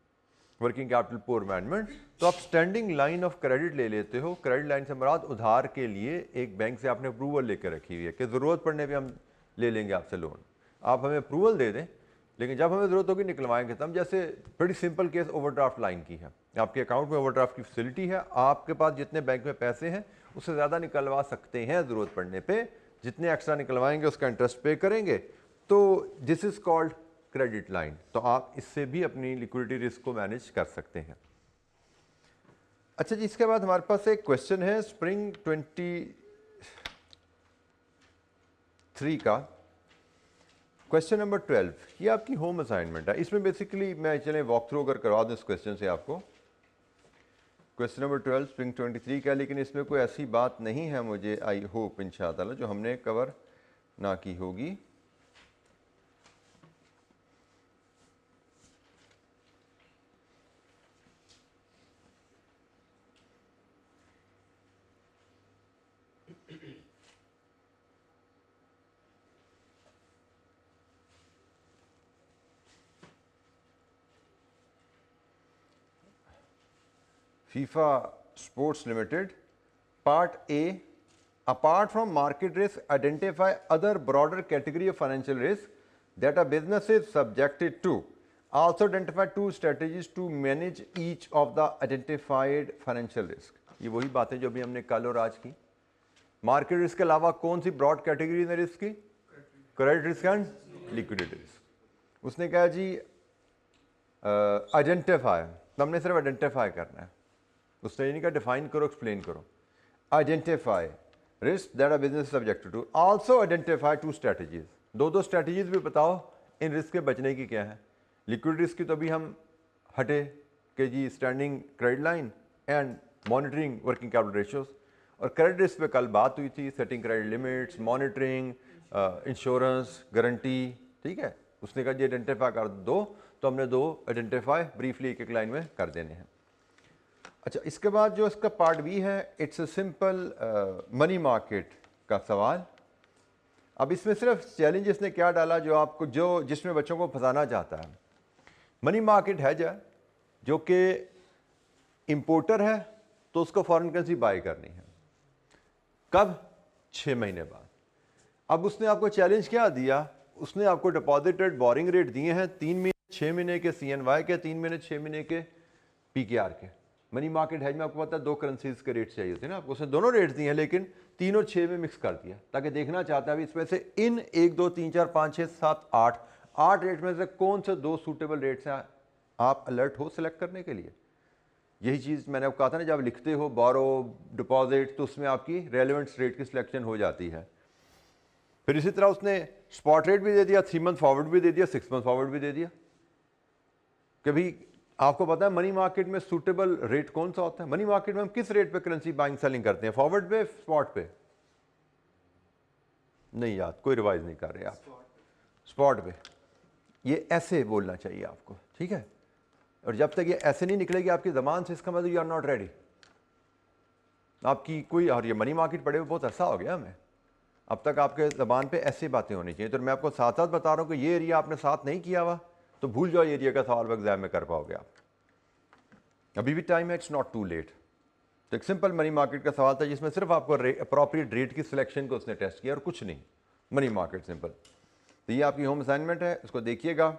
वर्किंग कैपिटल पुअर मैनेजमेंट। तो आप स्टैंडिंग लाइन ऑफ क्रेडिट ले लेते हो। क्रेडिट लाइन से मुराद उधार के लिए एक बैंक से आपने अप्रूवल लेकर रखी हुई है कि ज़रूरत पड़ने पे हम ले लेंगे आपसे लोन, आप हमें अप्रूवल दे दें, लेकिन जब हमें ज़रूरत होगी निकलवाएंगे तब। जैसे बड़ी सिंपल केस ओवरड्राफ्ट लाइन की है, आपके अकाउंट में ओवरड्राफ्ट की फैसिलिटी है, आपके पास जितने बैंक में पैसे हैं उससे ज़्यादा निकलवा सकते हैं ज़रूरत पड़ने पे, जितने एक्स्ट्रा निकलवाएंगे उसका इंटरेस्ट पे करेंगे, तो this is called credit line. तो आप इससे भी अपनी लिक्विडिटी रिस्क को मैनेज कर सकते हैं। अच्छा जी, इसके बाद हमारे पास एक क्वेश्चन है स्प्रिंग 23 का, क्वेश्चन नंबर 12। ये आपकी होम असाइनमेंट है। इसमें बेसिकली मैं चले वॉक थ्रू अगर करवा दूँ इस क्वेश्चन से आपको। क्वेश्चन नंबर 12 स्प्रिंग 23 का, लेकिन इसमें कोई ऐसी बात नहीं है, मुझे आई होप इंशाअल्लाह, जो हमने कवर ना की होगी। FIFA sports limited part A Apart from market risk, identify other broader category of financial risk that a business is subjected to. Also identify two strategies to manage each of the identified financial risk. ये वही बातें जो अभी हमने कल और आज की. मार्केट रिस्क के अलावा कौन सी ब्रॉड कैटेगरी है रिस्क की? Credit risk and liquidity risk. उसने कहा जी आइडेंटिफाई, तो हमने सिर्फ आइडेंटिफाई करना है. उसने ये नहीं कहा डिफाइन करो, एक्सप्लेन करो. Identify risk that a business subject to. Also identify two strategies. दो स्ट्रेटजीज भी बताओ इन रिस्क के बचने की क्या है. लिक्विडिटी रिस्क की तो अभी हम हटे कि जी standing credit line and monitoring working capital ratios. और क्रेडिट रिस्क पे कल बात हुई थी, setting credit limits, monitoring, insurance, guarantee. ठीक है, उसने कहा जी आइडेंटिफाई कर दो, तो हमने दो आइडेंटिफाई ब्रीफली एक एक लाइन में कर देने हैं. अच्छा, इसके बाद जो इसका पार्ट बी है, it's a simple money market का सवाल. अब इसमें सिर्फ चैलेंज इसने क्या डाला जो आपको जिसमें बच्चों को फंसाना चाहता है. मनी मार्केट है जो कि इंपोर्टर है तो उसको फॉरेन करेंसी बाय करनी है. कब? 6 महीने बाद. अब उसने आपको चैलेंज क्या दिया? उसने आपको डिपॉजिट रेट, बोरिंग रेट दिए हैं 3 महीने 6 महीने के CNY के, 3 महीने 6 महीने के PKR के. मनी मार्केट हैज में आपको पता है 2 करेंसीज के रेट चाहिए थे ना आपको. उसने दोनों रेट दिए हैं लेकिन 3 और 6 में मिक्स कर दिया ताकि देखना चाहता है इसमें से इन 1 2 3 4 5 6 7 8 रेट में से कौन से 2 सूटेबल रेट्स हैं. आप अलर्ट हो सिलेक्ट करने के लिए. यही चीज़ मैंने आपको कहा था ना, जब लिखते हो बोरो डिपॉजिट तो उसमें आपकी रेलेवेंट रेट की सिलेक्शन हो जाती है. फिर इसी तरह उसने स्पॉट रेट भी दे दिया, 3 मंथ फॉरवर्ड भी दे दिया, 6 मंथ फॉरवर्ड भी दे दिया. कभी आपको पता है मनी मार्केट में सूटेबल रेट कौन सा होता है? मनी मार्केट में हम किस रेट पे करेंसी बाइंग सेलिंग करते हैं? फॉरवर्ड पे, स्पॉट पे? नहीं याद, कोई रिवाइज नहीं कर रहे आप. स्पॉट पे. ये ऐसे बोलना चाहिए आपको, ठीक है. और जब तक ये ऐसे नहीं निकलेगी आपकी ज़बान से, इसका मतलब यू आर नॉट रेडी. आपकी कोई, और ये मनी मार्केट पढ़े हुए बहुत अच्छा हो गया हमें, अब तक आपके ज़बान पे ऐसी बातें होनी चाहिए. तो मैं आपको साथ साथ बता रहा हूँ कि ये एरिया आपने साथ नहीं किया हुआ तो भूल जाओ ये एरिया का सवाल एग्जाम में कर पाओगे आप. अभी भी टाइम है, इट्स नॉट टू लेट. तो एक सिंपल मनी मार्केट का सवाल था जिसमें सिर्फ आपको अप्रोप्रिएट रेट की सिलेक्शन को उसने टेस्ट किया और कुछ नहीं. Money market simple. तो ये आपकी होम असाइनमेंट है, इसको देखिएगा.